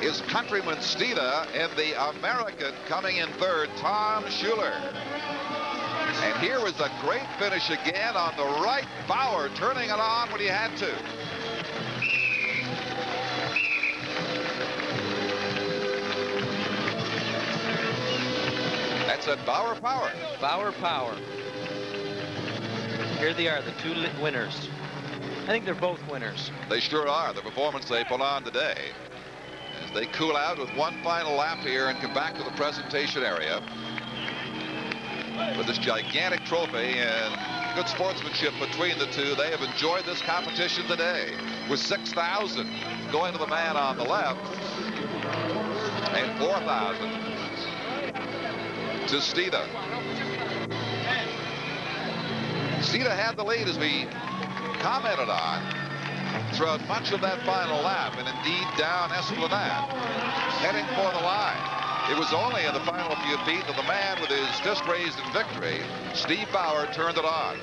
his countryman Steeda and the American coming in third, Tom Schuler. And here was a great finish again on the right. Bauer turning it on when he had to. That's at Bauer Power. Bauer Power. Here they are, the two winners. I think they're both winners. They sure are. The performance they put on today. As they cool out with one final lap here and come back to the presentation area with this gigantic trophy and good sportsmanship between the two. They have enjoyed this competition today with 6,000 going to the man on the left and 4,000 to Steeda. Steeda had the lead, as we commented on, throughout much of that final lap, and indeed down Esplanade, heading for the line. It was only in the final few feet that the man with his fist raised in victory, Steve Bauer, turned it on.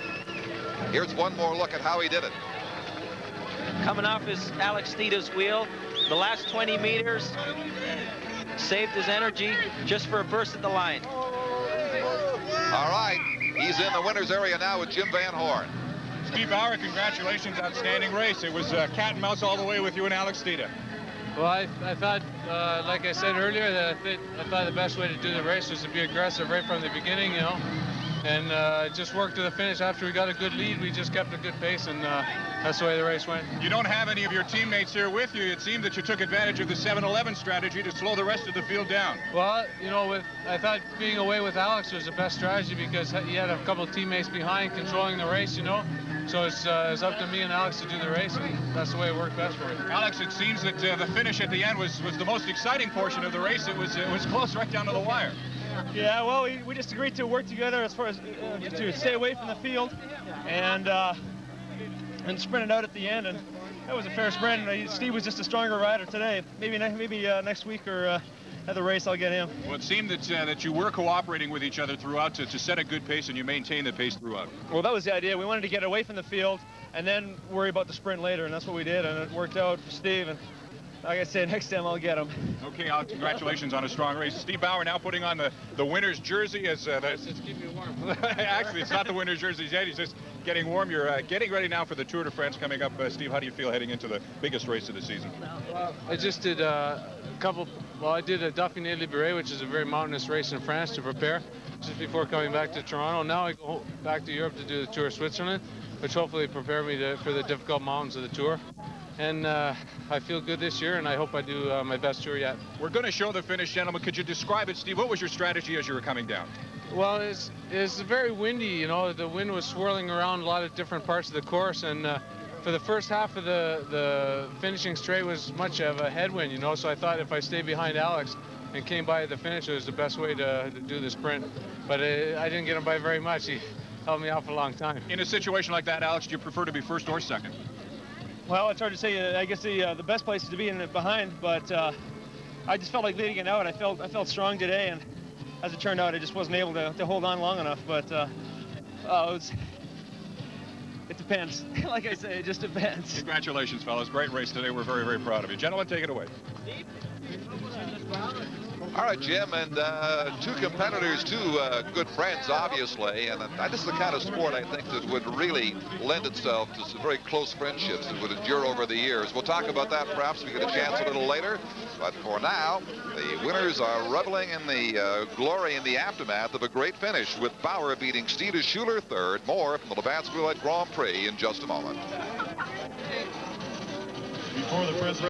Here's one more look at how he did it. Coming off his Alex Steeda's wheel, the last 20 meters, saved his energy just for a burst at the line. All right, he's in the winner's area now with Jim Van Horne. Steve Bauer, congratulations, outstanding race. It was cat and mouse all the way with you and Alex Steeda. Well, I thought, like I said earlier, that I thought the best way to do the race was to be aggressive right from the beginning, you know, and just work to the finish. After we got a good lead, we just kept a good pace, and that's the way the race went. You don't have any of your teammates here with you. It seemed that you took advantage of the 7-11 strategy to slow the rest of the field down. Well, you know, I thought being away with Alex was the best strategy because he had a couple of teammates behind controlling the race, you know. So it's up to me and Alex to do the race, and that's the way it worked best for me. Alex, it seems that the finish at the end was the most exciting portion of the race. It was close right down to the wire. Yeah, well, we just agreed to work together as far as to stay away from the field and sprint it out at the end, and that was a fair sprint. Steve was just a stronger rider today. Maybe next week or at the race I'll get him. Well, it seemed that you were cooperating with each other throughout to set a good pace, and you maintained the pace throughout. Well, that was the idea. We wanted to get away from the field and then worry about the sprint later, and that's what we did, and it worked out for Steve. And like I said, next time I'll get him. Okay, Alex, congratulations on a strong race. Steve Bauer now putting on the winner's jersey as Just keep me warm. Actually, it's not the winner's jersey yet. He's just getting warm. You're getting ready now for the Tour de France coming up. Steve, how do you feel heading into the biggest race of the season? I just did I did a Dauphiné Libéré, which is a very mountainous race in France to prepare just before coming back to Toronto. Now I go back to Europe to do the Tour of Switzerland, which hopefully prepare me for the difficult mountains of the Tour. And I feel good this year, and I hope I do my best tour yet. We're going to show the finish, gentlemen. Could you describe it, Steve? What was your strategy as you were coming down? Well, it's very windy, you know. The wind was swirling around a lot of different parts of the course, and for the first half of the finishing straight was much of a headwind, you know. So I thought if I stayed behind Alex and came by the finish, it was the best way to do the sprint. But I didn't get him by very much. He held me out for a long time. In a situation like that, Alex, do you prefer to be first or second? Well, it's hard to say. I guess the best place is to be in the behind, but I just felt like leading it out. I felt strong today, and as it turned out, I just wasn't able to hold on long enough. But it depends. Like I say, it just depends. Congratulations, fellas. Great race today. We're very, very proud of you. Gentlemen, take it away. All right, Jim, and two competitors, two good friends, obviously, and this is the kind of sport I think that would really lend itself to some very close friendships that would endure over the years. We'll talk about that perhaps we get a chance a little later, but for now, the winners are reveling in the glory in the aftermath of a great finish, with Bauer beating Steve Schuler third. More from the Labatt Esplanade Grand Prix in just a moment. Before the press